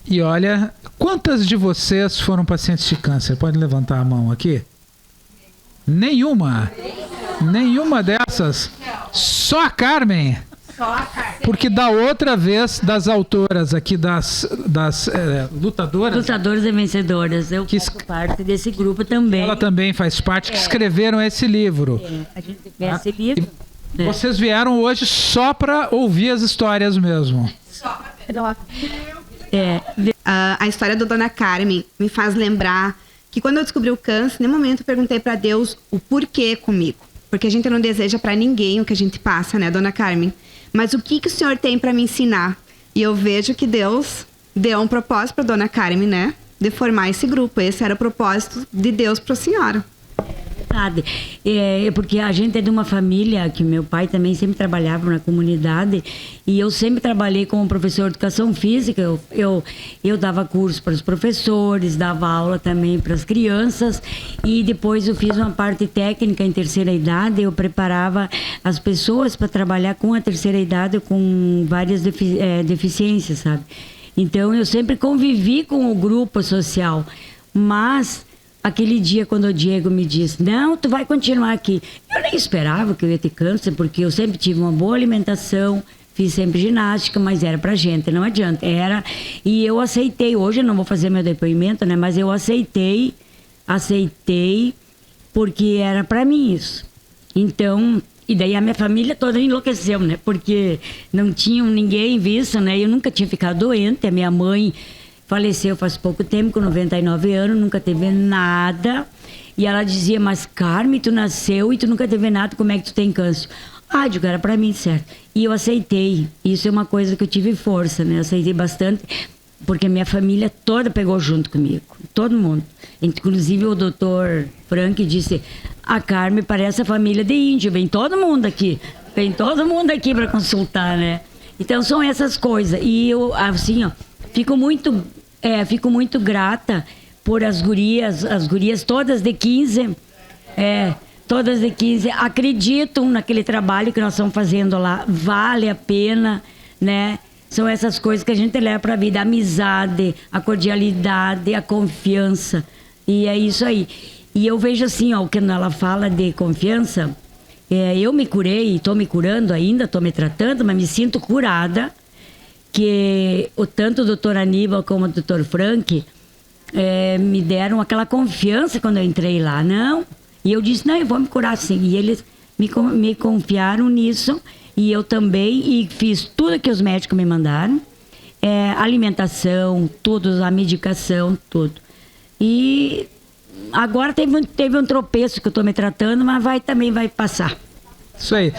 E olha, quantas de vocês foram pacientes de câncer? Pode levantar a mão aqui? Nenhuma? Nenhuma dessas? Só a Carmen? Só a Carmen. Porque da outra vez, das autoras aqui, das lutadoras... Lutadoras e vencedoras. Eu faço parte desse grupo também. Ela também faz parte, que escreveram esse livro. A gente quer esse livro. Vocês vieram hoje só para ouvir as histórias mesmo. A história da Dona Carmen me faz lembrar que quando eu descobri o câncer, em nenhum momento eu perguntei para Deus o porquê comigo. Porque a gente não deseja para ninguém o que a gente passa, né, Dona Carmen? Mas o que o Senhor tem para me ensinar? E eu vejo que Deus deu um propósito para Dona Carmen, né? De formar esse grupo. Esse era o propósito de Deus para a senhora. Porque a gente é de uma família que meu pai também sempre trabalhava na comunidade, e eu sempre trabalhei como professor de educação física. Eu dava curso para os professores, dava aula também para as crianças, e depois eu fiz uma parte técnica em terceira idade. Eu preparava as pessoas para trabalhar com a terceira idade com várias deficiências, sabe? Então eu sempre convivi com o grupo social, mas aquele dia quando o Diego me disse, não, tu vai continuar aqui. Eu nem esperava que eu ia ter câncer, porque eu sempre tive uma boa alimentação, fiz sempre ginástica, mas era pra gente, não adianta. E eu aceitei. Hoje eu não vou fazer meu depoimento, né? Mas eu aceitei porque era pra mim isso. Então, e daí a minha família toda enlouqueceu, né? Porque não tinha ninguém visto, né? Eu nunca tinha ficado doente. A minha mãe faleceu faz pouco tempo, com 99 anos, nunca teve nada. E ela dizia, mas Carmen, tu nasceu e tu nunca teve nada, como é que tu tem câncer? Digo, era pra mim, certo. E eu aceitei. Isso é uma coisa que eu tive força, né? Eu aceitei bastante, porque a minha família toda pegou junto comigo. Todo mundo. Inclusive o doutor Frank disse, a Carmen parece a família de índio, vem todo mundo aqui. Vem todo mundo aqui para consultar, né? Então são essas coisas. E eu, assim, ó, fico muito grata por as gurias todas de 15, todas de 15 acreditam naquele trabalho que nós estamos fazendo lá, vale a pena, né? São essas coisas que a gente leva para a vida, a amizade, a cordialidade, a confiança, e é isso aí. E eu vejo assim, ó, quando ela fala de confiança, eu me curei, estou me curando ainda, estou me tratando, mas me sinto curada, que tanto o doutor Aníbal como o doutor Frank me deram aquela confiança quando eu entrei lá, não? E eu disse, não, eu vou me curar sim. E eles me confiaram nisso, e eu também, e fiz tudo que os médicos me mandaram, alimentação, tudo, a medicação, tudo. E agora teve um tropeço que eu estou me tratando, mas também vai passar. Isso aí.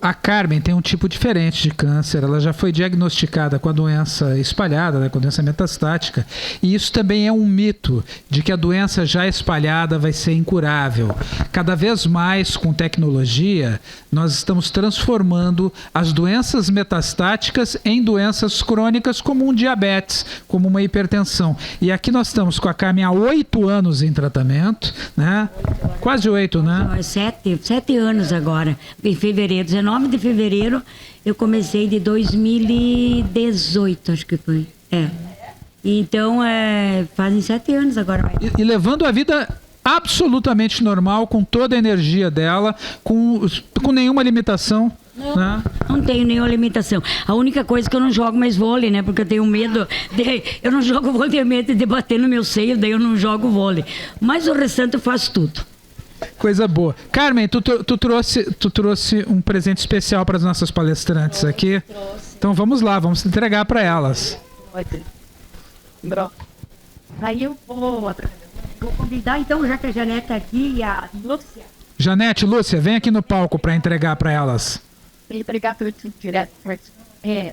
A Carmen tem um tipo diferente de câncer. Ela já foi diagnosticada com a doença espalhada, né, com a doença metastática. E isso também é um mito de que a doença já espalhada vai ser incurável. Cada vez mais, com tecnologia, nós estamos transformando as doenças metastáticas em doenças crônicas, como um diabetes, como uma hipertensão. E aqui nós estamos com a Carmen há 8 anos em tratamento, né? Quase 8, né? 7 anos agora. Em fevereiro, 19 de fevereiro, eu comecei de 2018, acho que foi. Então, fazem 7 anos agora. E levando a vida absolutamente normal, com toda a energia dela, com nenhuma limitação. Não tenho nenhuma limitação. A única coisa é que eu não jogo mais vôlei, né? Porque eu tenho medo eu não jogo vôlei, tenho medo de bater no meu seio, daí eu não jogo vôlei. Mas o restante eu faço tudo. Coisa boa. Carmen, tu trouxe um presente especial para as nossas palestrantes aqui. Então vamos lá, vamos entregar para elas. Aí eu vou convidar, então, já que a Janete está aqui, e a Lúcia. Janete, Lúcia, vem aqui no palco para entregar para elas. Entregar para o direto.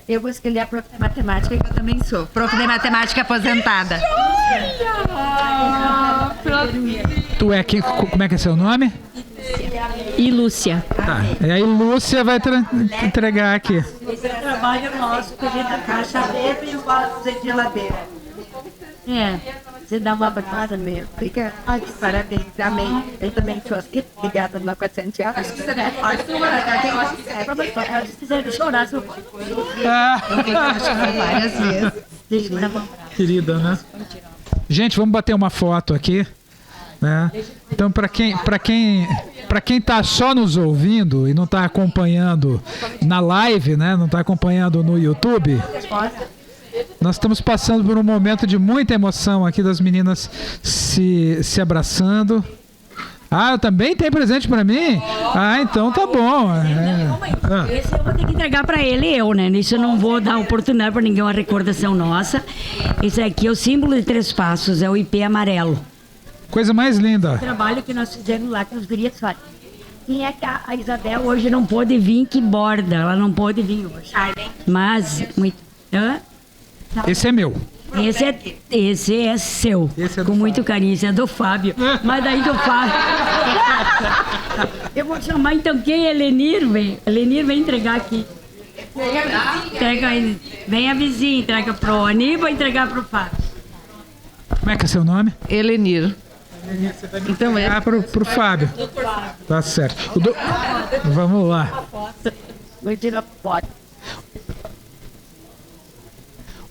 Eu vou escolher a prof de matemática, que eu também sou. Prof de matemática aposentada. Tu como é que é seu nome? E Lúcia. Tá. E aí Lúcia vai entregar aqui. Esse é o trabalho nosso, que a gente caixa dentro e o vaso de geladeira. Você dá uma patada mesmo. Fica, parabéns, amém. Eu também sou aqui, ligada na 400 anos. Se quiser chorar, se eu posso. Várias vezes. Querida, né? Gente, vamos bater uma foto aqui, né? Então, para quem tá só nos ouvindo e não tá acompanhando na live, né? Não tá acompanhando no YouTube, nós estamos passando por um momento de muita emoção aqui, das meninas se abraçando. Ah, também tem presente para mim? Ah, então tá bom. Esse eu vou ter que entregar para ele, né? Isso eu não vou dar oportunidade para ninguém, uma recordação nossa. Esse aqui é o símbolo de 3 passos, é o IP amarelo. Coisa mais linda. O trabalho que nós fizemos lá, que os gurias fazem. Quem é que a Isabel hoje não pôde vir, que borda, ela não pôde vir hoje. Mas, muito... Esse é meu. Esse é seu. Esse é com muito carinho, esse é do Fábio. Mas daí do Fábio. Eu vou chamar então quem é Lenir, vem. Lenir vem entregar aqui. Vem a vizinha, entrega pro Aníbal e entregar pro Fábio. Como é que é seu nome? Elenir. Então pro Fábio. Tá certo. Vamos lá. Vou tirar foto.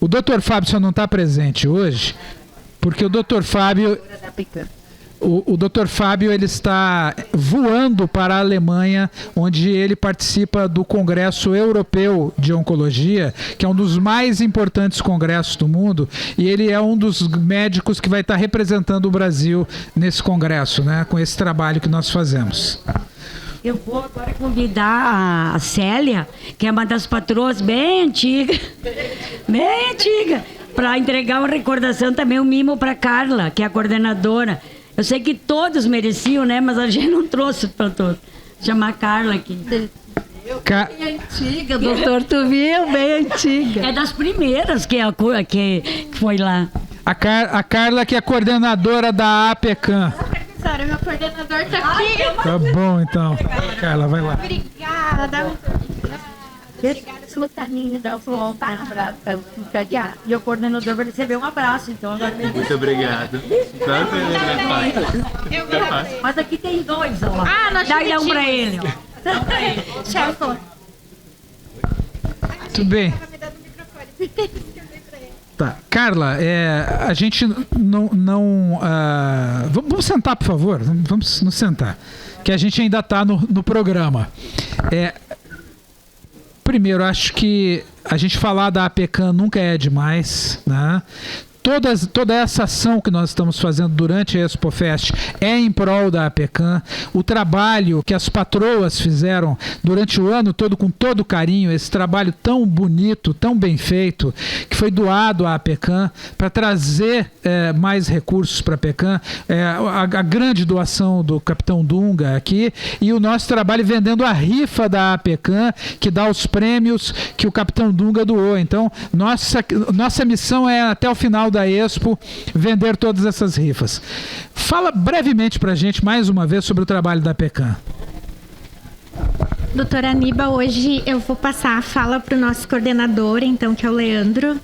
O Dr. Fábio só não está presente hoje porque o Dr. Fábio, o Dr. Fábio, ele está voando para a Alemanha, onde ele participa do Congresso Europeu de Oncologia, que é um dos mais importantes congressos do mundo, e ele é um dos médicos que vai estar representando o Brasil nesse congresso, né, com esse trabalho que nós fazemos. Eu vou agora convidar a Célia, que é uma das patroas bem antiga, para entregar uma recordação também, um mimo para Carla, que é a coordenadora. Eu sei que todos mereciam, né? Mas a gente não trouxe para todos. Chamar a Carla aqui. Bem antiga, doutor, tu viu? Bem antiga. É das primeiras que foi lá. A Carla, que é coordenadora da APECAM. Professora, meu coordenador tá aqui. Tá bom, então. Carla, vai lá. Obrigada. Lucianinha da voltar um abraço para e o coordenador vai receber um abraço, então agora muito obrigado. Mas aqui tem 2, ó. Nós dá um para ele, ó. Tudo bem. Tá. Carla, a gente vamos sentar, por favor. Vamos nos sentar. Que a gente ainda está no programa. Primeiro, acho que a gente falar da APECAM nunca é demais, né? Toda essa ação que nós estamos fazendo durante a ExpoFest é em prol da APECAM. O trabalho que as patroas fizeram durante o ano todo, com todo carinho, esse trabalho tão bonito, tão bem feito, que foi doado à APECAM para trazer mais recursos para a APECAM, a grande doação do Capitão Dunga aqui, e o nosso trabalho vendendo a rifa da APECAM, que dá os prêmios que o Capitão Dunga doou. Então, nossa missão é, até o final da Expo, vender todas essas rifas. Fala brevemente para a gente, mais uma vez, sobre o trabalho da APECAM. Doutora Aníbal, hoje eu vou passar a fala para o nosso coordenador, então, que é o Leandro.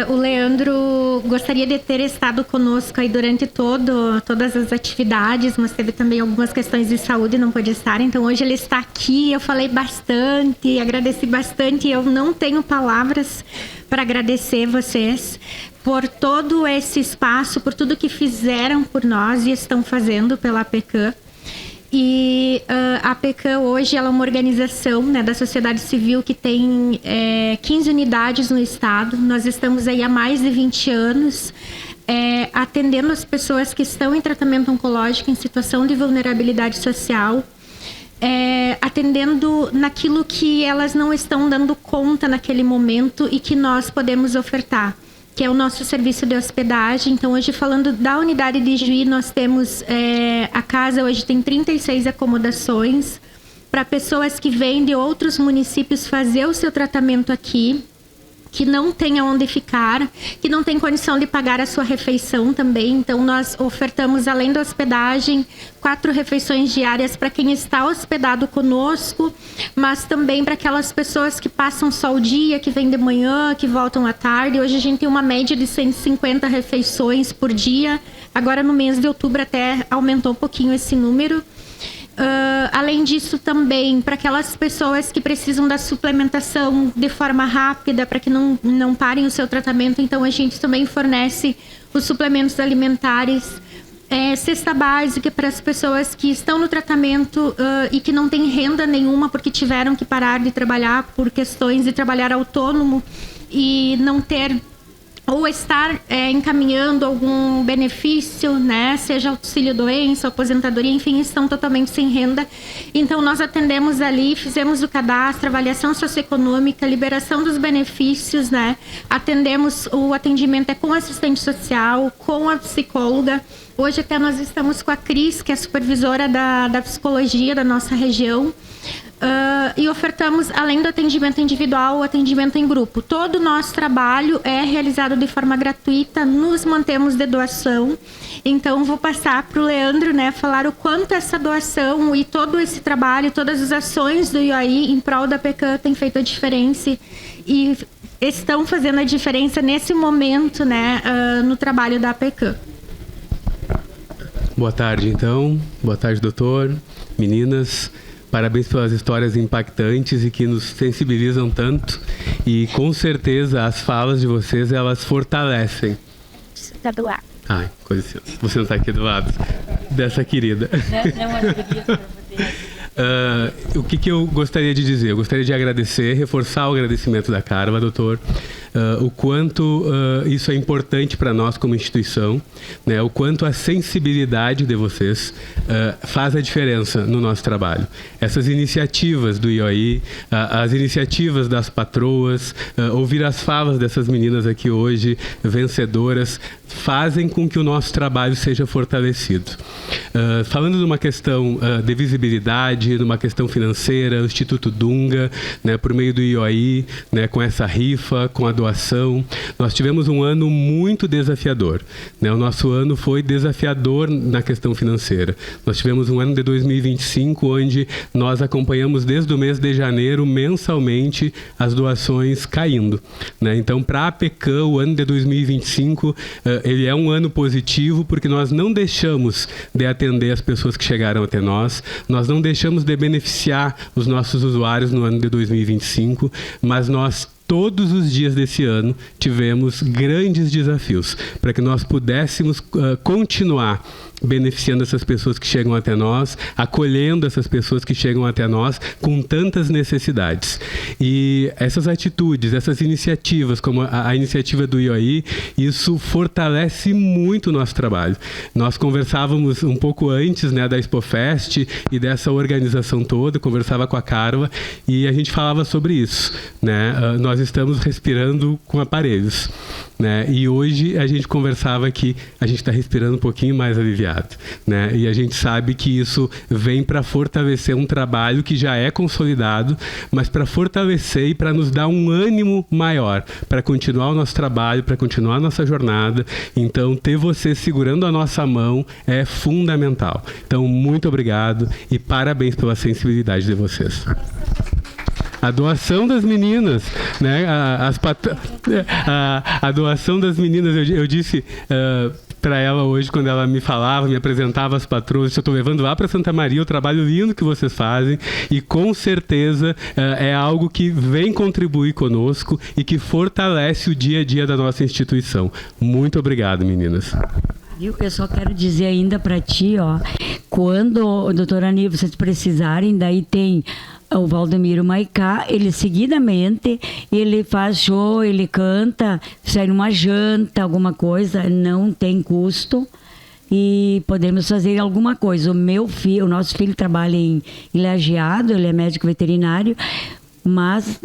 O Leandro gostaria de ter estado conosco aí durante todas as atividades, mas teve também algumas questões de saúde e não pôde estar. Então hoje ele está aqui, eu falei bastante, agradeci bastante. Eu não tenho palavras para agradecer vocês por todo esse espaço, por tudo que fizeram por nós e estão fazendo pela APECAM. E a APECAM hoje ela é uma organização, né, da sociedade civil que tem 15 unidades no estado. Nós estamos aí há mais de 20 anos atendendo as pessoas que estão em tratamento oncológico em situação de vulnerabilidade social, atendendo naquilo que elas não estão dando conta naquele momento e que nós podemos ofertar, que é o nosso serviço de hospedagem. Então, hoje, falando da unidade de Juí, nós temos a casa, hoje tem 36 acomodações para pessoas que vêm de outros municípios fazer o seu tratamento aqui, que não tem aonde ficar, que não tem condição de pagar a sua refeição também. Então, nós ofertamos, além da hospedagem, 4 refeições diárias para quem está hospedado conosco, mas também para aquelas pessoas que passam só o dia, que vêm de manhã, que voltam à tarde. Hoje a gente tem uma média de 150 refeições por dia. Agora, no mês de outubro, até aumentou um pouquinho esse número. Além disso, também para aquelas pessoas que precisam da suplementação de forma rápida, para que não parem o seu tratamento, então a gente também fornece os suplementos alimentares, cesta básica para as pessoas que estão no tratamento e que não têm renda nenhuma porque tiveram que parar de trabalhar por questões de trabalhar autônomo e não ter ou estar encaminhando algum benefício, né, seja auxílio-doença, aposentadoria, enfim, estão totalmente sem renda. Então, nós atendemos ali, fizemos o cadastro, avaliação socioeconômica, liberação dos benefícios, né, atendemos, o atendimento é com assistente social, com a psicóloga. Hoje até nós estamos com a Cris, que é a supervisora da psicologia da nossa região. E ofertamos, além do atendimento individual, o atendimento em grupo. Todo o nosso trabalho é realizado de forma gratuita, nos mantemos de doação. Então, vou passar para o Leandro, né, falar o quanto essa doação e todo esse trabalho, todas as ações do IOI em prol da APECAM tem feito a diferença e estão fazendo a diferença nesse momento, né, no trabalho da APECAM. Boa tarde, então. Boa tarde, doutor. Meninas, parabéns pelas histórias impactantes e que nos sensibilizam tanto. E, com certeza, as falas de vocês, elas fortalecem. Está do lado. Ai, com licença. Você não está aqui do lado dessa querida. Não é querida para você. O que eu gostaria de dizer? Eu gostaria de agradecer, reforçar o agradecimento da Carla, doutor, o quanto isso é importante para nós como instituição, né? O quanto a sensibilidade de vocês faz a diferença no nosso trabalho. Essas iniciativas do IOI, as iniciativas das patroas, ouvir as falas dessas meninas aqui hoje, vencedoras, fazem com que o nosso trabalho seja fortalecido. Falando de uma questão de visibilidade, numa questão financeira, o Instituto Dunga, né, por meio do IOI, né, com essa rifa, com a doação, nós tivemos um ano muito desafiador, né? O nosso ano foi desafiador na questão financeira. Nós tivemos um ano de 2025 onde nós acompanhamos desde o mês de janeiro mensalmente as doações caindo, né? Então, para a APECAM, o ano de 2025 ele é um ano positivo porque nós não deixamos de atender as pessoas que chegaram até nós não deixamos de beneficiar os nossos usuários no ano de 2025, mas nós todos os dias desse ano tivemos grandes desafios para que nós pudéssemos continuar beneficiando essas pessoas que chegam até nós, acolhendo essas pessoas que chegam até nós com tantas necessidades. E essas atitudes, essas iniciativas, como a iniciativa do IOI, isso fortalece muito o nosso trabalho. Nós conversávamos um pouco antes, né, da Expofest e dessa organização toda, conversava com a Carla e a gente falava sobre isso, né? Nós estamos respirando com aparelhos, né? E hoje a gente conversava que a gente está respirando um pouquinho mais aliviado, né? E a gente sabe que isso vem para fortalecer um trabalho que já é consolidado, mas para fortalecer e para nos dar um ânimo maior para continuar o nosso trabalho, para continuar a nossa jornada. Então, ter você segurando a nossa mão é fundamental. Então, muito obrigado e parabéns pela sensibilidade de vocês. A doação das meninas, né? A doação das meninas, eu disse para ela hoje, quando ela me falava, me apresentava as patroas, eu estou levando lá para Santa Maria o trabalho lindo que vocês fazem e com certeza é algo que vem contribuir conosco e que fortalece o dia a dia da nossa instituição. Muito obrigado, meninas. Eu só quero dizer ainda para ti, ó, quando, doutora Aníbal, vocês precisarem, daí tem o Valdemiro Maicá, ele seguidamente, ele faz show, ele canta, sai numa janta, alguma coisa, não tem custo e podemos fazer alguma coisa. O nosso filho trabalha em Lajeado, ele é médico veterinário, mas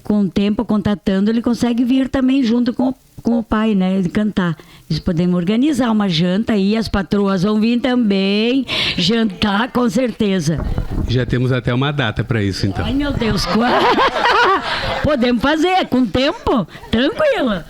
com o tempo, contatando, ele consegue vir também junto com o pai, né, de cantar. Nós podemos organizar uma janta e as patroas vão vir também jantar, com certeza. Já temos até uma data para isso, então. Ai, meu Deus, podemos fazer com tempo, tranquilo.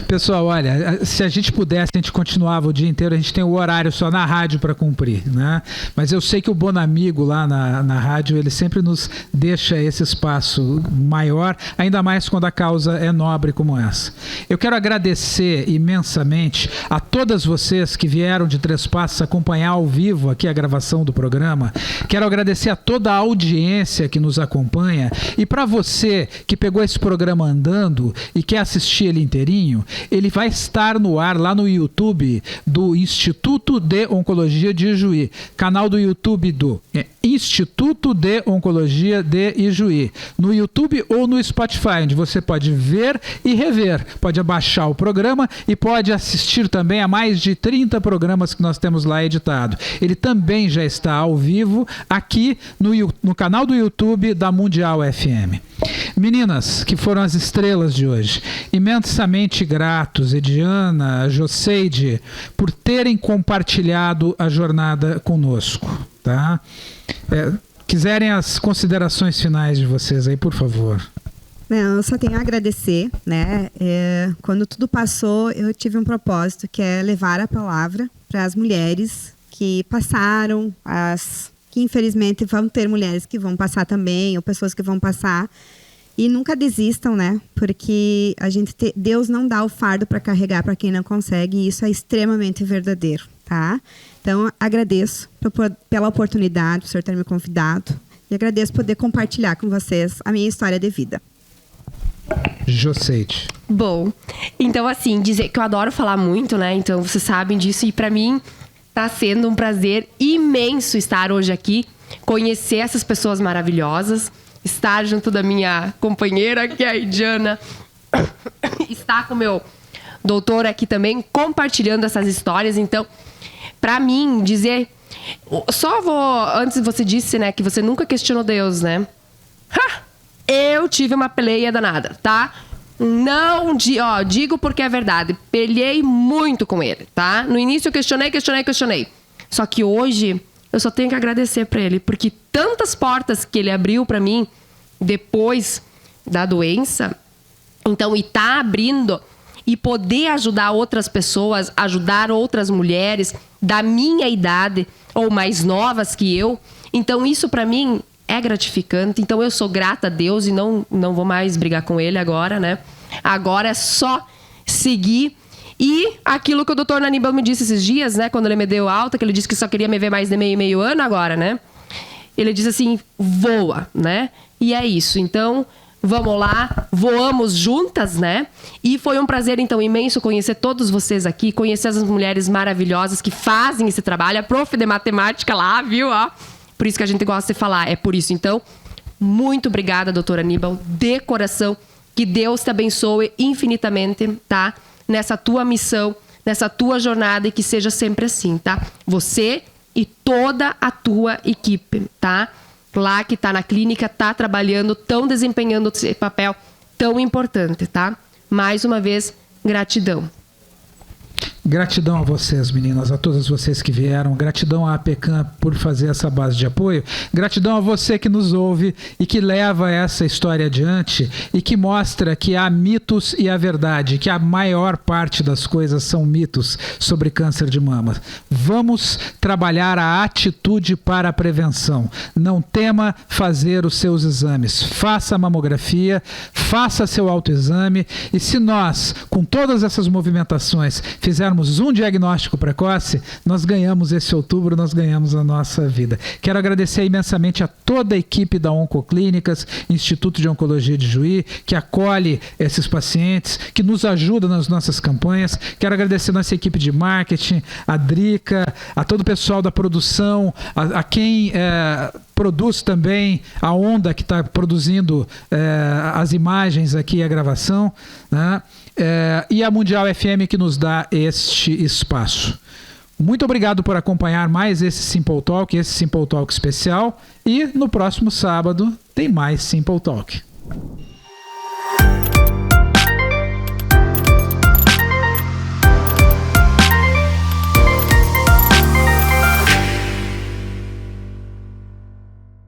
Pessoal, olha, se a gente pudesse, a gente continuava o dia inteiro, a gente tem o horário só na rádio para cumprir, né? Mas eu sei que o Bonamigo lá na rádio, ele sempre nos deixa esse espaço maior, ainda mais quando a causa é nobre como essa. Eu quero agradecer imensamente a todas vocês que vieram de Três Passos acompanhar ao vivo aqui a gravação do programa. Quero agradecer a toda a audiência que nos acompanha e para você que pegou esse programa andando e quer assistir ele inteirinho, ele vai estar no ar lá no YouTube do Instituto de Oncologia de Ijuí, canal do YouTube do Instituto de Oncologia de Ijuí, no YouTube ou no Spotify, onde você pode ver e rever, pode abaixar o programa e pode assistir também a mais de 30 programas que nós temos lá editado. Ele também já está ao vivo aqui no canal do YouTube da Mundial FM. Meninas, que foram as estrelas de hoje, imensamente gratos, Ediana, Joseide, por terem compartilhado a jornada conosco, tá? Quiserem as considerações finais de vocês aí, por favor. Não, eu só tenho a agradecer, né? Quando tudo passou, eu tive um propósito, que é levar a palavra para as mulheres que passaram, que infelizmente vão ter mulheres que vão passar também, ou pessoas que vão passar. E nunca desistam, né? Porque Deus não dá o fardo para carregar para quem não consegue, e isso é extremamente verdadeiro, tá? Então, agradeço pela oportunidade, por o senhor ter me convidado, e agradeço poder compartilhar com vocês a minha história de vida. Joseide. Bom, então assim, dizer que eu adoro falar muito, né? Então vocês sabem disso e para mim tá sendo um prazer imenso estar hoje aqui, conhecer essas pessoas maravilhosas, estar junto da minha companheira, que é a Ediana, estar com o meu doutor aqui também, compartilhando essas histórias. Então, para mim, dizer... Antes você disse, né, que você nunca questionou Deus, né? Eu tive uma peleia danada, tá? Não, digo porque é verdade. Pelhei muito com ele, tá? No início eu questionei. Só que hoje eu só tenho que agradecer pra ele, porque tantas portas que ele abriu pra mim depois da doença, então, e tá abrindo, e poder ajudar outras pessoas, ajudar outras mulheres da minha idade ou mais novas que eu. Então, isso pra mim é gratificante. Então, eu sou grata a Deus e não vou mais brigar com ele agora, né? Agora é só seguir. E aquilo que o doutor Aníbal me disse esses dias, né? Quando ele me deu alta, que ele disse que só queria me ver mais de meio ano agora, né? Ele disse assim, voa, né? E é isso. Então, vamos lá, voamos juntas, né? E foi um prazer, então, imenso conhecer todos vocês aqui, conhecer as mulheres maravilhosas que fazem esse trabalho. A prof de matemática lá, viu? Ó. Por isso que a gente gosta de falar, é por isso. Então, muito obrigada, doutor Aníbal, de coração. Que Deus te abençoe infinitamente, tá? Nessa tua missão, nessa tua jornada, e que seja sempre assim, tá? Você e toda a tua equipe, tá? Lá que tá na clínica, tá trabalhando, tão desempenhando esse papel tão importante, tá? Mais uma vez, gratidão. Gratidão a vocês, meninas, a todas vocês que vieram. Gratidão à APECAM por fazer essa base de apoio. Gratidão a você que nos ouve e que leva essa história adiante e que mostra que há mitos e a verdade, que a maior parte das coisas são mitos sobre câncer de mama. Vamos trabalhar a atitude para a prevenção. Não tema fazer os seus exames. Faça a mamografia, faça seu autoexame, e se nós, com todas essas movimentações, fizermos um diagnóstico precoce, nós ganhamos esse outubro, nós ganhamos a nossa vida. Quero agradecer imensamente a toda a equipe da Oncoclínicas, Instituto de Oncologia de Juí, que acolhe esses pacientes, que nos ajuda nas nossas campanhas. Quero agradecer a nossa equipe de marketing, a Drica, a todo o pessoal da produção, a quem produz também, a Onda, que está produzindo as imagens aqui e a gravação, né? E a Mundial FM, que nos dá este espaço. Muito obrigado por acompanhar mais esse Simple Talk especial, e no próximo sábado tem mais Simple Talk.